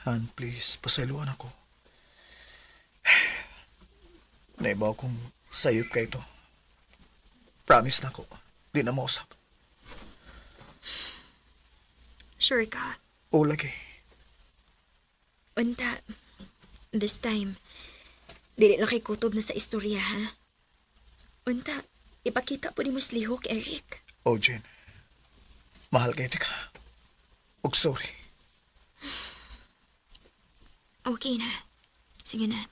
Han, please, pasayloan ako. Naibaw kong sayop ka ito. Promise na ko, di na mausap. Sure ka? O lagi. Unta, this time, dili na kay kutob na sa istorya, ha? Unta, ipakita po ni mas lihok, Eric. O Jane, mahal kayo ka. Og sorry. Okay na. Sige na.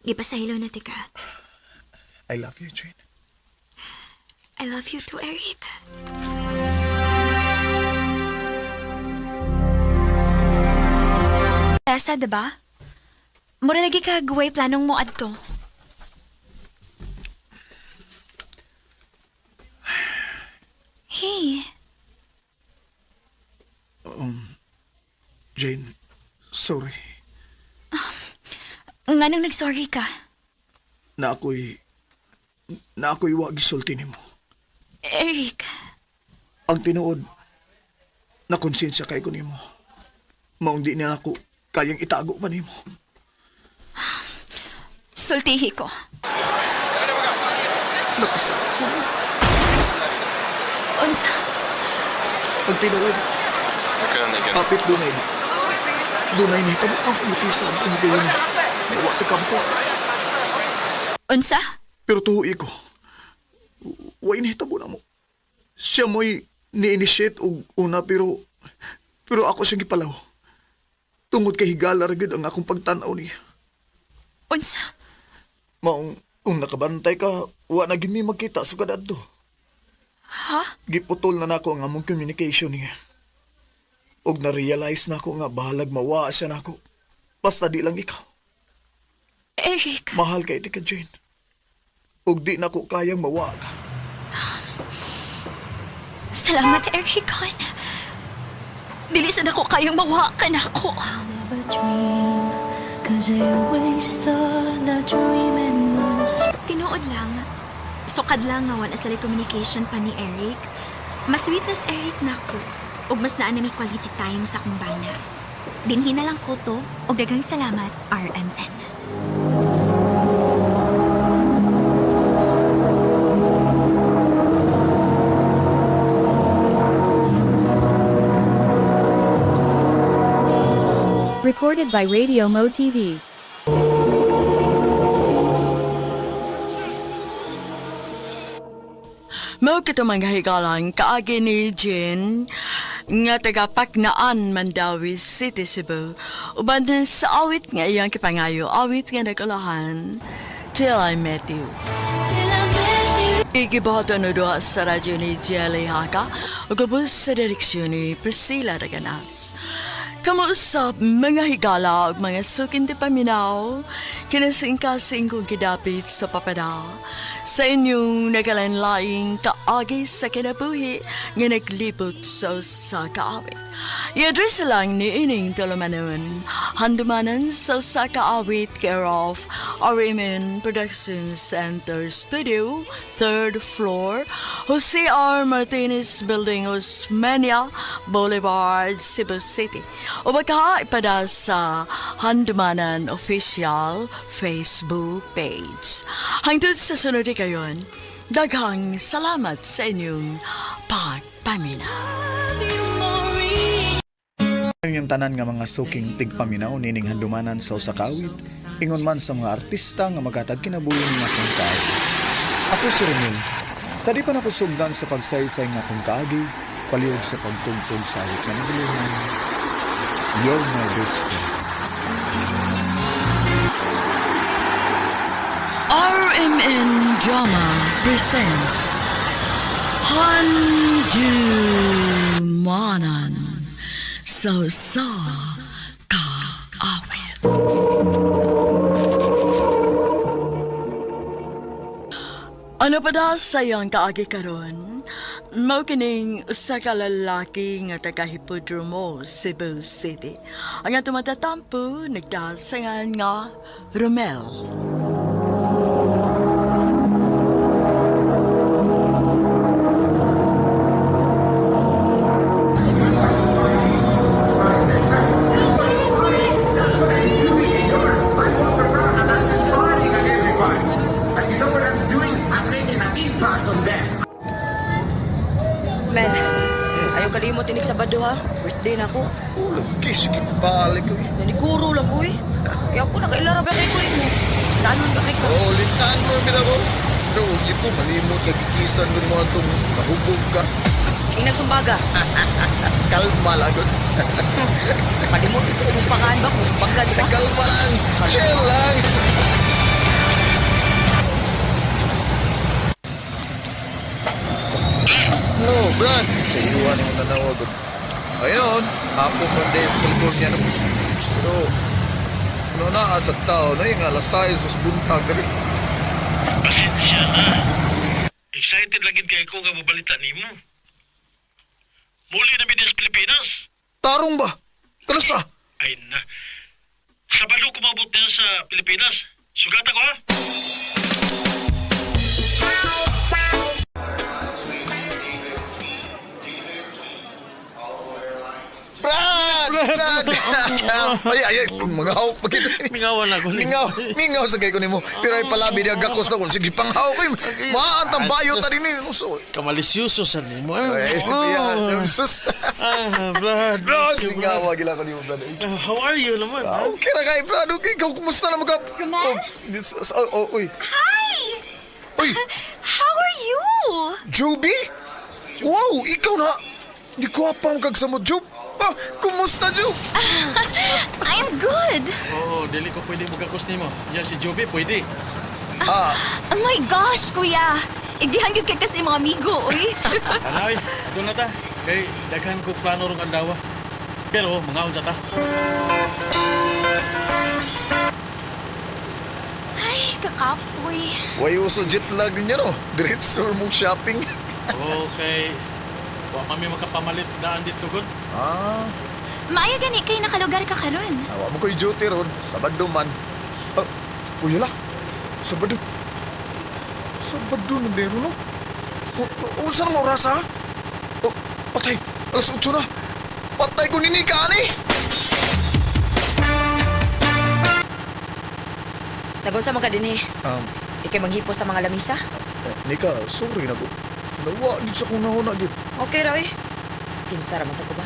Gipasahilo na tika. I love you, Jane. I love you too, Eric. Tessa, diba? Mura lagi ka guway planong mo adto. Hey. Jane, sorry. Nga nang nag-sorry ka? Na ako'y wag gisulti nimo. Eric. Ang tinuod, na konsensya kay ko nimo. Maong di na ako kayang itago pa nimo. Sultihi ko. Nakasa ko. Unsa? Ang tinuod, kapit dunay. Dunay ni tamo ang kumutisa ang umugayon. May wati kampo. Unsa? Pero tuhoy ko. Way nahitabo na mo. Siya mo'y ni-initiate og una pero ako siyang gipalaw. Tungod kay higala ragid ang akong pagtanaw niya. Unsa? Maong kung nakabantay ka, wa na gid mi magkita sa kadadto. Ha? Giputol na nako ang among communication niya. Og na-realize na ko nga bahalag mawa siya nako. Basta di lang ikaw. Eric. Mahal kay ti ka, Jane. Og di na ko kayang mawa ka. Salamat, Eric. Dili sa nako kayang mawa ka na ako. Tinuod lang. Sukad lang nga wala sa communication pa ni Eric. Mas sweetness Eric na ako. ug mas naa na mi quality time sa akong bana. Dinhi na lang ko to, ug daghang salamat, RMN. Recorded by Radio Mo TV. Mao kito mga higalang kaagi ni Jen nga taga Paknaan, Mandawi City, Cebu. Uban din sa awit nga iyang kipangayo, awit nga nagalahan, Till I Met You. Igibato no doa sa radyo ni Jelly Haka, o gabos sa direksyon ni Priscilla Raganas. Kamuusap mga higala ug mga sukin di paminaw, kinasing-kasing kong kidapit sa papada, sa inyong nagalanlaing kaagi sa kinabuhi nga naglibot sa kaawit. I-address lang ni Ining Tolomanon, handumanan sa kaawit care of RMN Production Center Studio, 3rd floor, Jose R. Martinez Building, Osmeña Boulevard, Cebu City. O baka ipada sa Handumanan Official Facebook page. Hangtod sa sunod kayon, daghang salamat sa inyong pagpaminaw. Yung tanan nga mga suking tigpaminaw nining handumanan sa usa ka awit, ingon man sa mga artista nga magatag kinabuhi nga kung kaagi. Ako si Renil, sa di pa nakusugdan sa pagsaysay nga kung kaagi, palihog sa pagtugtog sa awit nga naguluhan. You're my best friend. RMN Drama presents Handumanan sa kaawit. Ano pa da sayang kaagi karon? Mao kining usa ka lalaki nga taga Hipodromo, Cebu City. Ang atong matatampo nagdasangan nga Romel. Men, ayaw kalimot tinig Sabado ha. Birthday na ako. Oh, lagi, sige, balik ko eh. Nanikuro lang ko eh. Kaya ako nakailarap na kay ko mo. Tanon ka kay ka. Oh, lintaan mo kita ko. Pero huwag ko, malimot, nagikisan doon mo itong mahubog ka. Ing nagsumbaga. Kalma lang doon. Palimot ito sa kumpangan ba kung sumbaga di ba? Kalma lang, chill lang. No, Brad. Sa iwan yung nanawag. Ayun, ako from days California na. Pero, ano na sa tao na yung alas 6 mas buntag rin. Pasensya na. Excited lagi kay ko nga mabalita nimo. Muli na bidya sa Pilipinas. Tarong ba? Kalasa? Ay na. Sabado ko mabot na sa Pilipinas. Sugata ko ha. Brad! Ay, mga hawak pa kita. Mingawan ako. Mingaw sa kayo ko nimo. Pero ay palabi niya gakos na kung sige pang hawak ko. Maantang bayo ta rin eh. Kamalisyoso sa nimo. Ay, sus. Brad. Mingawa gila ko nimo, Brad. How are you naman? Okay na kayo, Brad. Okay, ikaw kumusta na mga... Romel? Uy. Hi! Uy, How are you? Joby? Wow, ikaw na. Di ko apang kagsamot, Job. Kumusta, Job? I'm good. Oo, dili ko pwede magkakos nimo. Yan si Joby, pwede. Oh my gosh, kuya. Igdihan gid kay kasi mga amigo, uy. Anay, doon na ta. Kay daghan ko plano rong andawa. Pero mga unsa ta. Ay, kakapoy. Way uso jet lag niya, no? Diretso mong shopping. Okay. Wa kami makapamalit daan dito gud. Maayo gani kay nakalugar ka karon. Awa mo ko'y duty ron. Sabado man. Uy, hala. Sabado. Sabado na meron, no? Saan mo oras, ha? Patay. Alas 8 na. Patay ko ni Nika, ani. Nagunsa man ka din eh. Ikay manghipos sa mga lamisa? Nika, sorry na ko. Nawa, di sa kong nahuna, di. Okay raw eh. Kinsa raman sa kuba.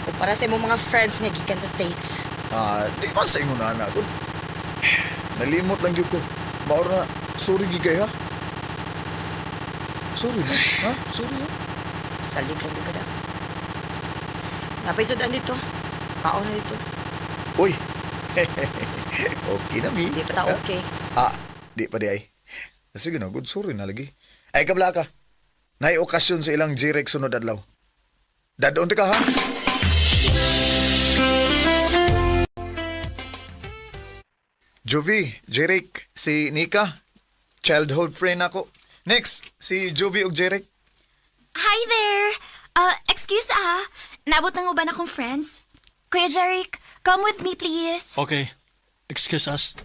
O para sa imong mga friends nga gikan sa States. Di man sa ingon na anak ko. Nalimot lang yun ko. Maor na, sorry gigay ha. Sorry na, ha? Sorry ha? Salig lang yung kada. Napay sudan dito. Kaon na dito. Uy! Okay na, mi. Di pa ta okay. Di pa di ay. Sige na, good sorry na lagi. Ay, kabla ka. Nay okasyon sa ilang jirek sunod adlaw. Dadon ka ha? Jovi, Jeric, si Nika. Childhood friend ako. Next, si Jovi ug Jeric. Hi there! Excuse nabot ng uban akong friends. Kuya Jeric, come with me please. Okay. Excuse us.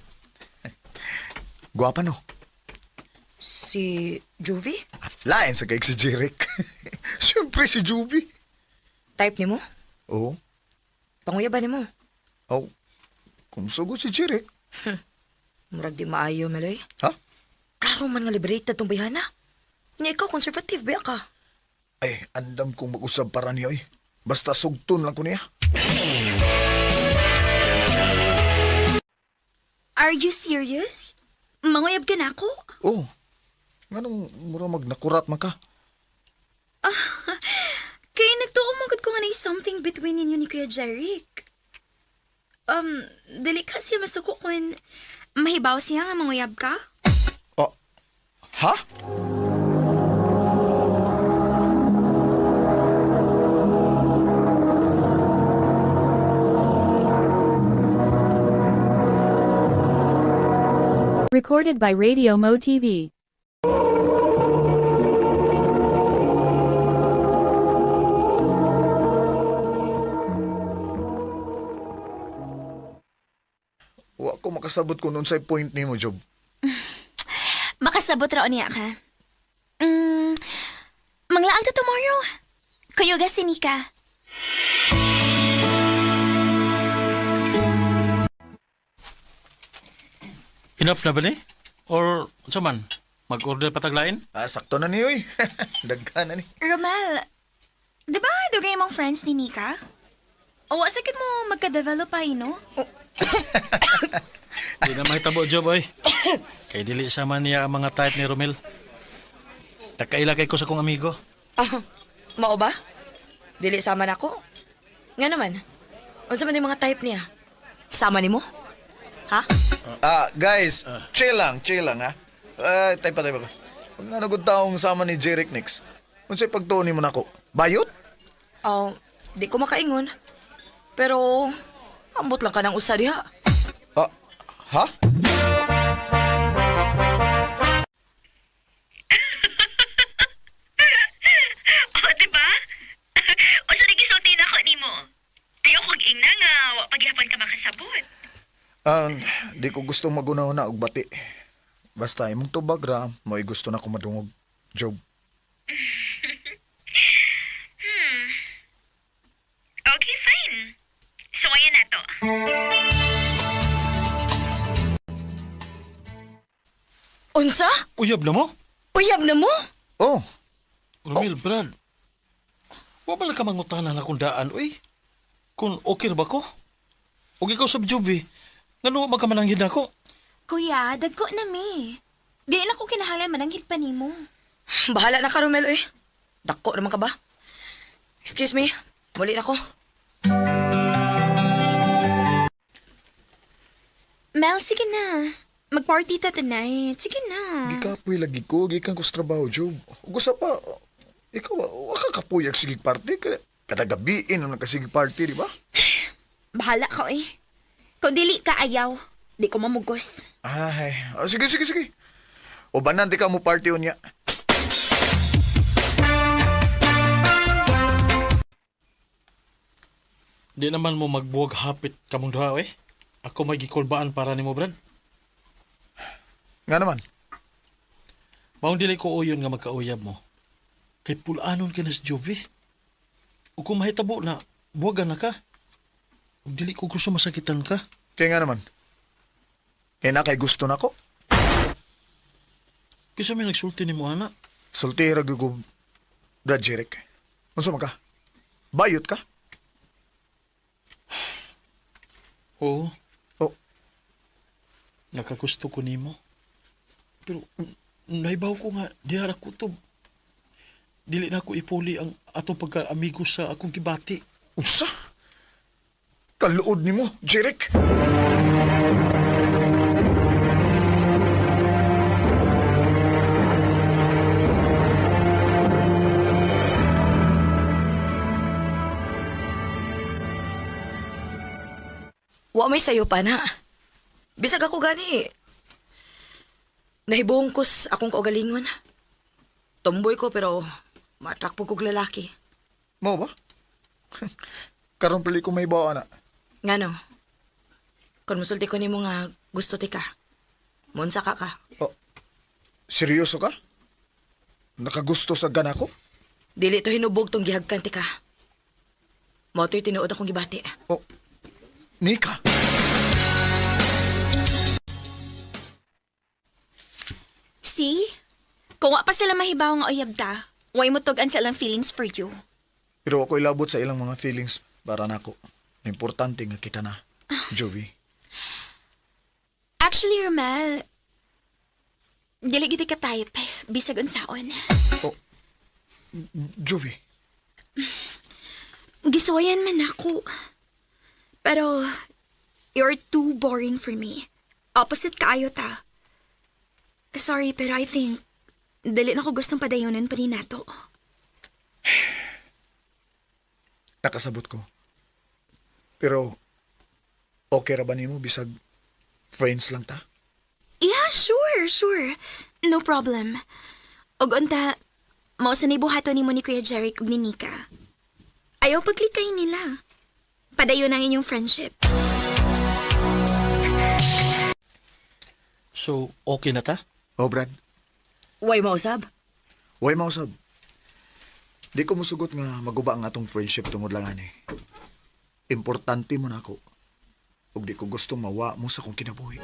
Guwapa no? Si Juvie? Lain sa kay si Jeric. Siyempre si Jovi. Type ni mo? Oo. Panguyaban ni mo? Oh, kung sugod si Jeric. Murag di maayo, Meloy. Ha? Klaro man nga liberated tong bayhana. Nya ikaw, conservative ba ka? Ay, andam kong mag-usab para niyo eh. Basta sugton lang ko niya. Are you serious? Manguyab ka na ako? Oh, nga nung mura magnakurat man ka. Kaya nagtuo magod ko nga na something between ninyo ni Kuya Jeric. Dili kasi masuko kung mahibaw siya nga manguyab ka? Oh, ha? Recorded by Radio Mo TV. Wa ko makasabot ko nun sa point ni mo, Job. Makasabot raw niya ka. Manglaan ta tomorrow. Kuyuga si Nika. Enough na ba ni? Or, sa man? Mag-order pataglain? Sakto na niyo eh. Dagka na ni. Romel, di ba dugay mong friends ni Nika? O, sakit mo magka-develop pa, no? Di na mahitabo, Job, oy. Kay dili sa man niya ang mga type ni Romel. Nakailagay ko sa kong amigo. Mao ba? Dili sama na ako? Nga naman, unsa man yung mga type niya? Sama ni mo? Ha? Guys, chill lang ha. Tayo pa. Pag nga nagod taong sama ni Jeric Nix, unsay pagtuon mo na ako? Bayot? Di ko makaingon. Pero, ambot lang ka ng usa diha. Ha? Diba? O sa nagisulti na ko ni mo. Ayaw kong ina nga, pagyapon ka makasabot. Di ko gusto magunaw na og bati. Basta imong tubag ra, mo'y gusto na ko madungog. Job. Okay, fine. Sumayan na to. Unsa? Uyab na mo? Uyab na mo? Oh, Romel, Brad. Wabala ka mangutanan akong daan, uy. Kung okay ba ko? O ikaw sa Job, eh. Ngano magkamananggid ako? Kuya, dagko na mi. Di na ko kinahanglan mananghid pa nimo. Bahala na ka, Romelo eh. Dako naman ka ba? Excuse me, muli na ko. Mel, sige na. Mag-party ta tonight. Sige na. gikapoy lagi ko, gikan ko sa trabaho, Job. Gusto pa, ikaw, waka kapuyag sigig party. Kada gabiin ang nagkasigig party, di ba? Bahala ka eh. Kung dili ka ayaw, di ko mamugos. Ay, sige. O ba nanti ka mo party unya? Di naman mo magbuwag hapit kamong duha, eh. Ako may gikulbaan para ni mo, Brad. Nga naman. Maong dili ko uyon nga magkauyab mo. Kay pulaanon ka na si Jovi. O kung mahitabo na, buwagan na ka. Ug dili ko gusto masakitan ka. Kaya nga naman. Kaya na kay gusto na ko. Kisa may nagsulti ni mo, ana. Sultira gyud Brad Jeric. Unsa man ka? Bayot ka? Oo. Oh, Nakagusto ko nimo. Pero naibaw ko nga dihara kutob. Dili na ako ipuli ang atong pagka-amigo sa akong kibati. unsa? Kaluod nimo, Jeric. Wa may sayo pa na. Bisag ako gani. Nahibungkos akong kaugalingon. Tomboy ko pero matrak po kong lalaki. Mo ba? Karon pili ko may bawa na. Ngano? Kung musulti ko nimo nga gusto ti ka. Munsa ka ka. Oh, seryoso ka? Nakagusto sa gana ko? Dili to hinubog tong gihagkan ti ka. Moto'y tinuod akong gibati. Oh, Nika. See? Kung wa pa sila mahibaw nga oyab ta, way mo tugan sa ilang feelings for you. Pero ako ilabot sa ilang mga feelings para nako. Importante nga kita na, Joey. Actually, Romel, dili gid ka type, bisag unsaon. Oh, Joey. Gisuwayan man ako. Pero, you're too boring for me. Opposite kaayo ta. Sorry, pero I think, dili na ko gustong padayonan pa ni nato. Nakasabot ko. Pero, okay ra ba nimo bisag friends lang ta? Yeah, sure. No problem. Og unta, mao sa nibuhato nimo ni Kuya Jeric ug ni Nika. Ayaw paglikay nila. Padayon ang inyong friendship. So, okay na ta? Oh, Brad. Way mausab. Way mausab. Di ko musugot nga maguba ang atong friendship tungod lang ani. Importante mo na ako. Ug di ko gusto mawa mo sa akong kinabuhi.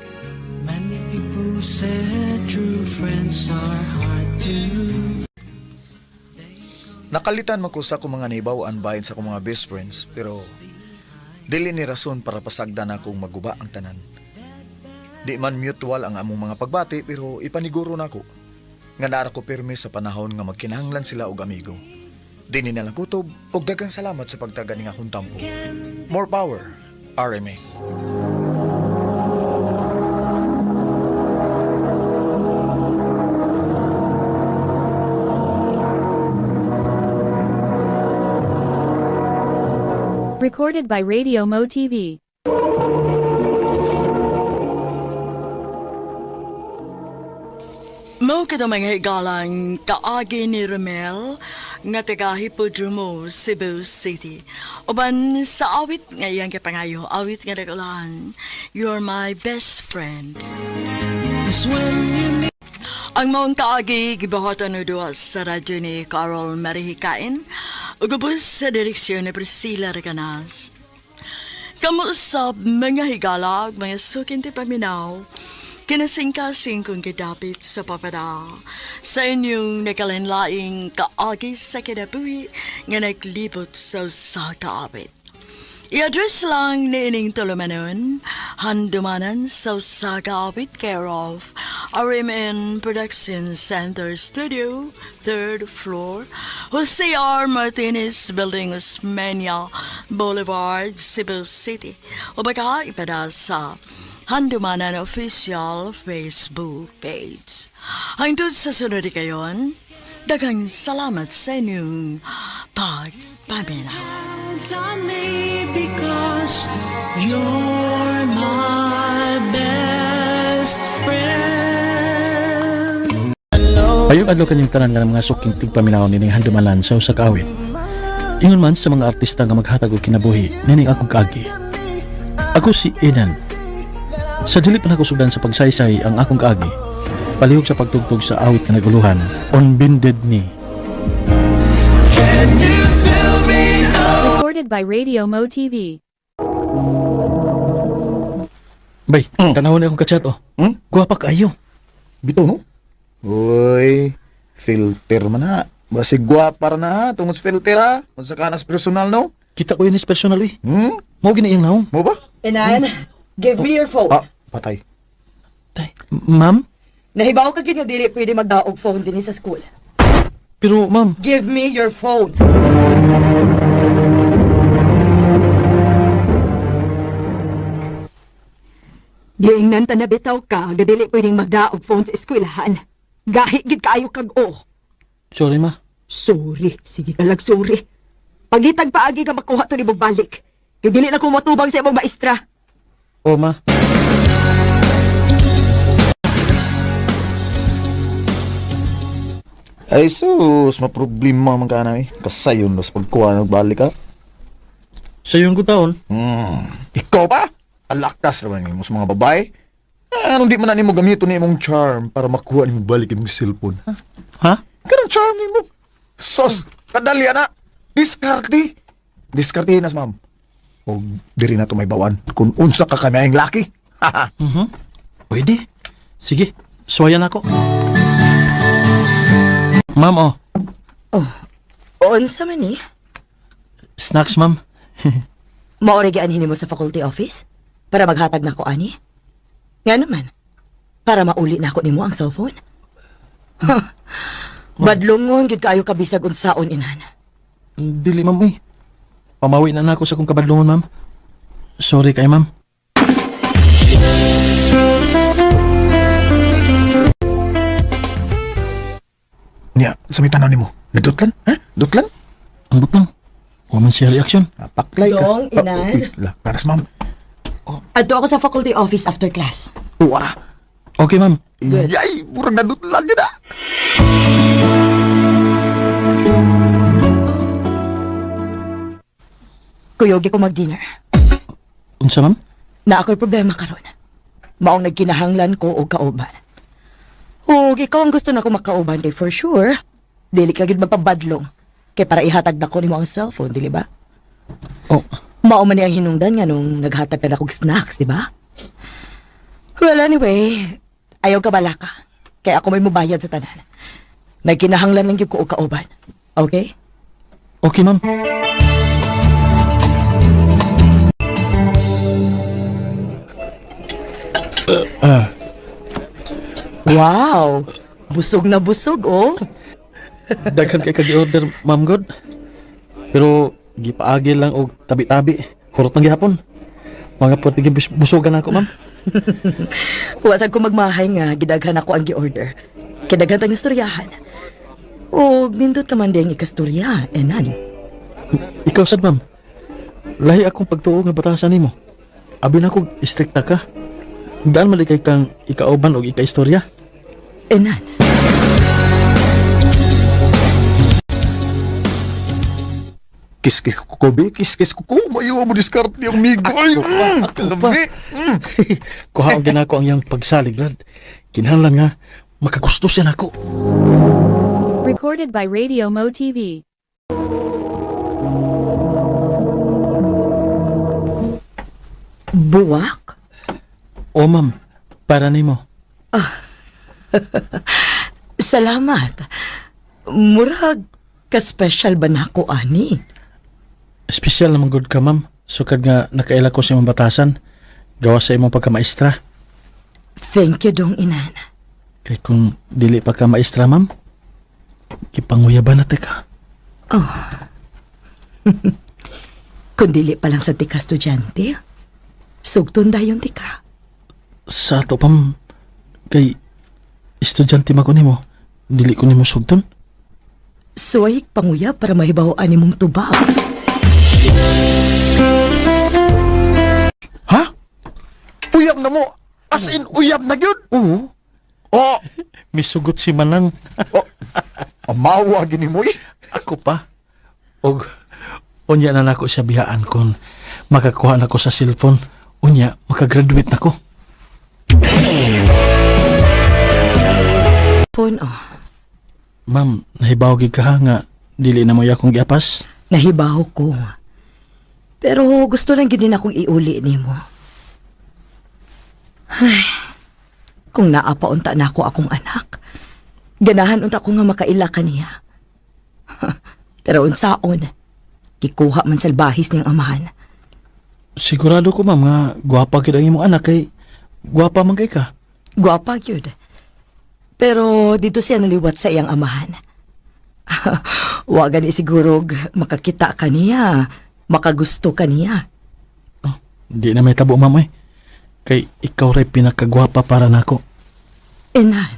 Many people said true friends are hard to. Nakalitan man ko sa akong mga naibawan bahin sa akong mga best friends, pero dili ni rason para pasagdan akong maguba ang tanan. Di man mutual ang among mga pagbati, pero ipaniguro na ko nga naara ko pirmi sa panahon nga magkinahanglan sila og amigo. Dini na lang kutob og daghang salamat sa pagtaga ni nga akong tampo. More power, RMA. Recorded by Radio Mo TV. Mo kita mga higalang kaagi ni Romel nga taga Hipodromo, Cebu City. Uban sa awit ngayon kapangayo, awit nga nagulahan, You're my best friend. Ang maong kaagi gibuhatan no duwa sa radyo ni Carol Marihikain, ugubos sa direksyon ni Priscilla Recanas. Kamusap mga higalag, mga sukinti paminaw, kinasing-kasing kong kidapit sa papada sa inyong nakalinlaing kaagi sa kinabuhi nga naglibot sa kaawit. I-address lang ni ining tulumanon, handumanan sa kaawit care of RMN Production Center Studio, 3rd floor, Jose R. Martinez Building, Osmeña Boulevard, Cebu City. O baka ipada sa Handumanan Official Facebook page. Hangtod sa sunod kayon, daghang salamat sa inyong pagpaminaw. On me because you're my best friend. Payong adlaw kanyang tanan nga mga suking tigpaminaw nining handumanan sa usa ka awit. Ingon man sa mga artista nga maghatag og kinabuhi nining akong kaagi. Ako si Eden. Sa dili pa nakusugdan sa pagsaysay ang akong kaagi, palihog sa pagtugtog sa awit nga naguluhan, On Bended Knee. Can you tell me how Recorded by Radio Mo TV. Bay, tanawon na akong kachat, oh. Guwapa kayo. Bito, no? Uy, filter man na. Basi gwapa na ha, tungod sa filter ha. Kung sa kanas personal, no? Kita ko yun is personal, eh. Mau gina iyang naong. Mo ba? Inan, give me your phone. Ah, patay. Ma'am? Nahibaw ka kanya dili pwede magdaog phone din sa school. Pero, ma'am, Give me your phone. Giingnan ta na bitaw ka, gadili pwedeng magdaog phone sa eskwelahan. Gahi gid kaayo kag sorry, ma. Sorry, sige ka lang sorry. Pagitag paagi ka makuha to ni balik. Kaya dili na ko matubang sa imong maestra. Oh, ma. Ay sus, maproblema man ka na eh. Kasayon na sa pagkuha nagbalik ha. Sa iyong gutaon? Ikaw pa? Alakas naman mo sa mga babae. Anong di man na mo gamiton ni imong charm para makuha ni mo balik imong cellphone, ha? Ha? Kanang charm ni mo. Sos, kadali na. Diskarte. Diskarte nas, ma'am. O diri na to may bawan kung unsa ka kamayang laki. Pwede. Sige, suwayan ako. Ma'am, oh. Unsa man ni? Snacks, ma'am. Maorigaan mo sa faculty office? Para maghatag na ko ani? Nga naman, para mauli na ako nimo ang cellphone? Badlungon, gid kayo kabisag unsaon inan. Dili, ma'am, eh. Pamawi na ako sa kong kabadlungon, ma'am. Sorry kay ma'am. Nya, sa may tanaw ni mo. Nadutlan? Ha? Dutlan? Ang butang. Waman siya reaksyon. Paklay ka. Dong, inan. Paras, ma'am. Adto ako sa faculty office after class. Tuwara. Okay, ma'am. Yay, murang nadutlan yun na. Kuyogi ko mag-dinner. Unsa, ma'am? Na ako'y problema karon. Maong nagkinahanglan ko o kauban. O, ikaw ang gusto na ko makauban kay for sure. Dili ka gid magpabadlong. Kay para ihatag na ko nimo ang cellphone, dili ba? Oh. Mao man ni ang hinungdan nga nung naghatag ka na kog snacks, di ba? Well, anyway, ayaw ka balaka. Kaya ako may mubayad sa tanan. Nagkinahanglan lang yung ko o kauban. Okay? Okay, ma'am. Wow! Busog na busog, oh. Daghan kay kagi-order, ma'am God. Pero, gipaagi lang og tabi-tabi. Hurot ng gihapon. Mga puti busugan ako, ma'am. Wasag ko magmahay nga, gidaghan ako ang gi-order. Kidaghan tang istoryahan. O, nindot ka man din ikastorya, enan. Ikaw sad, ma'am. Lahi akong pagtuo nga batasan nimo. Abi na kog istrikta ka. Daan malikay kang ikauban o ikaistorya. Enan. Kis-kis kuko, be. Kis-kis kuko. Mayawa mo diskarte yung migo. Ay, kalami. Kuha ang ginako ang iyang pagsalig, lad. Kinahanglan nga, makagusto siya nako. Recorded by Radio Mo TV. Buwak? O, ma'am. Para nimo. Salamat. Murag, ka-special ba na ako, ani? Espesyal naman good ka, ma'am. Sukad nga nakaila ko sa imong batasan. Gawa sa imong pagka-maestra. Thank you, dong inan. Kay kung dili pa ka maestra, ma'am, ipanguyaban na ka. Oh. Kung dili pa lang sa tika estudyante, sugton dayon tika. Sa ato, pam, kay estudyante man ko nimo, dili ko nimo sugton. Suway panguya para mahibawaan ni mong tuba. Ha? Uyab na mo. As in, uyab na yun. Oo. Oh, Misugot si Manang. amawa gini mo eh. Ako pa. Og, unya na nako siya biyaan kon makakuha na ko sa cellphone. Unya, makagraduate na ko. Phone, oh. Ma'am, nahibaw gid ka nga dili na mo ya akong giapas. Nahibaw ko. Pero gusto lang ginin akong iuli nimo. Ay, kung naapaunta na ako akong anak, ganahan unta ko nga makaila kaniya. Pero unsaon, kikuha man salbahis niyang amahan. Sigurado ko, ma'am, nga gwapa gid ang imong anak kay gwapa man kay ka. Guwapa yun. Pero dito siya naliwat sa iyang amahan. Wa gani siguro makakita kaniya, makagusto kaniya. Di na may tabo, ma'am, eh. Kay ikaw ray pinakagwapa para nako. Inan.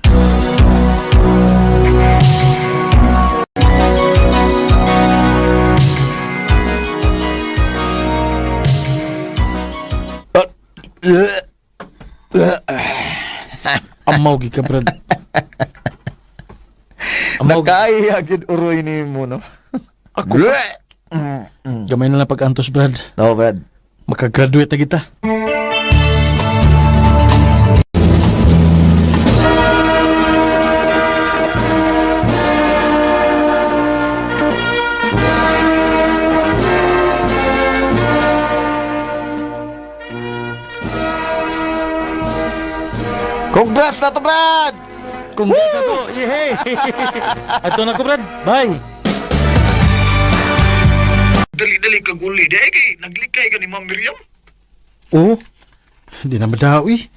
Amaw gi ka, Brad. Amaw gi. Nakaiyagid uroy ni mo, no? Ako pa. Gamay na lang pag-antos, Brad. No, Brad. Makagraduate na kita. Congrats na to, Brad! Congrats na to! Yehey! Ato na ko, Brad. Bye! Dali-dali ka guli. Dahil kay naglikay ka ni Ma'am Miriam. Oo. Di na madawi.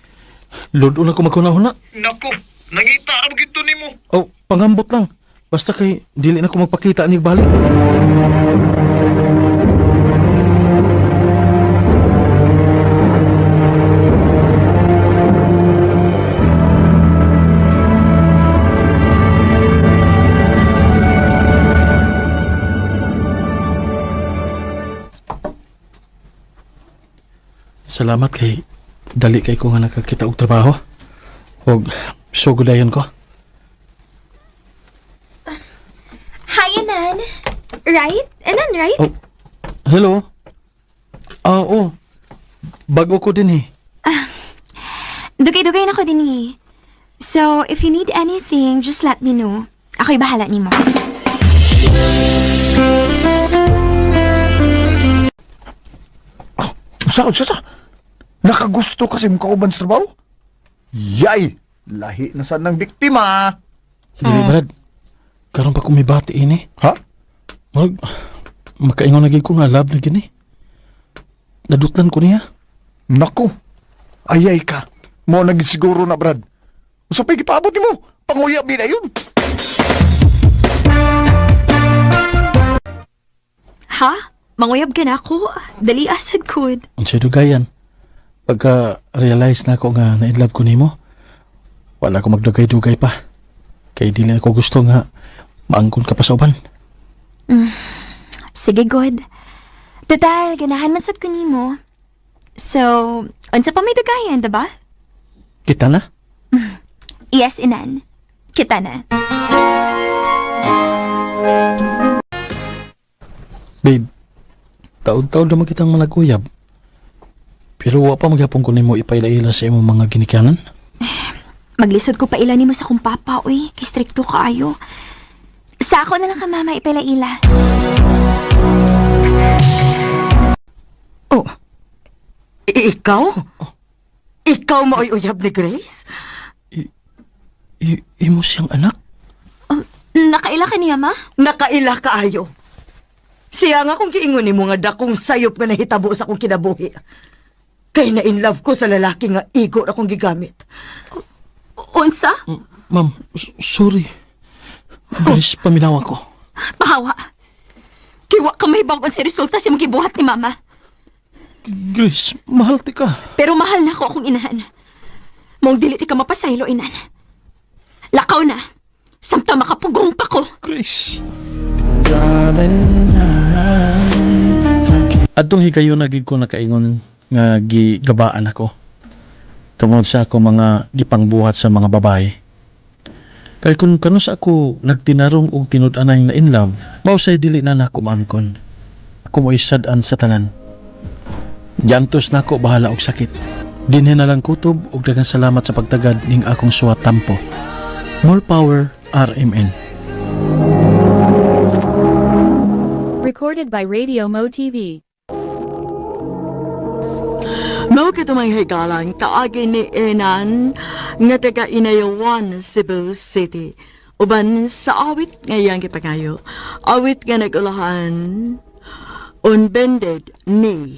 Load na ko magkunahuna. Nako, nangita ang gito ni mo. Oh, pangambot lang. Basta kay dili na ko magpakita ni balik. Salamat kay dali kay ko nga nakakita og trabaho. Og sugudayon ko. Hi, Anan. Right? Anan, right? Oh, hello. Oo. Bago ko din eh. Dugay-dugay na ko din eh. So, if you need anything, just let me know. Ako'y bahala ni mo. Sa? Nakagusto kasi mong kauban sa trabaho? Yay! Lahi na saan ng biktima. Dili, Brad. Karon pa kumibati ini. Ha? Makaingon lagi ko nga love na gini. Nadutlan ko niya. Naku, ayay ka. Mo naging siguro na, Brad. Sa pagkipabot mo, panguyab din na yun. Ha? Manguyab ka na ako? Dali asad kud. Unsay dugayan. Pagka-realize na ako nga na-inlove ko nimo, wala ko magdugay-dugay pa. Kay dili na ko gusto nga maangkon ka pa sa uban. Sige, God. Total, ganahan man sad ko nimo. So, unsa pa may dugayan, diba? Kita na? Yes, Inan. Kita na. Babe, taon-taon naman kitang managuyab. Pero wa pa magyapon ko nimo ipaila-ila sa imong mga ginikanan. Maglisod ko pa ila nimo sa kong papa, uy. Kay stricto kaayo. Sa ako na lang ka, mama, ipaila-ila. Oh, ikaw? Ikaw maoy uyab ni Grace? Imo siyang anak? Nakaila ka niya, ma? Nakaila kaayo. Siya nga kung giingon ni mo nga dakong sayop nga nahitabo sa akong kinabuhi. Kay na in love ko sa lalaki nga igo akong gigamit. Unsa? Ma'am, sorry. Grace, paminawa ko. Pahawa. Kiwa ka may bagon sa resulta sa magibuhat ni mama. Grace, mahal ti ka. Pero mahal na ako akong inahan. Mong dili ti ka mapasaylo, inan. Lakaw na. Samta makapugong pa ko. Grace. Adtong higayon nagig ko nakaingon nga gigabaan ako. Tungod sa ako mga gipangbuhat sa mga babae. Kaya kung kanus ako nagtinarong og tinud-anay na in love, mausay dili na nako maangkon. Ako mo isad-an sa tanan. Diantos na ako bahala og sakit. Dinhi na lang kutob og daghang salamat sa pagtagad ning akong suwat tampo. More power, RMN. Recorded by Radio Mo TV. Mao kitumang higalan kaagi ni Enan nga taga Inayawan, Cebu City. Uban sa awit ngayang gipangayo. Awit nga nagulahan Unbended Knee.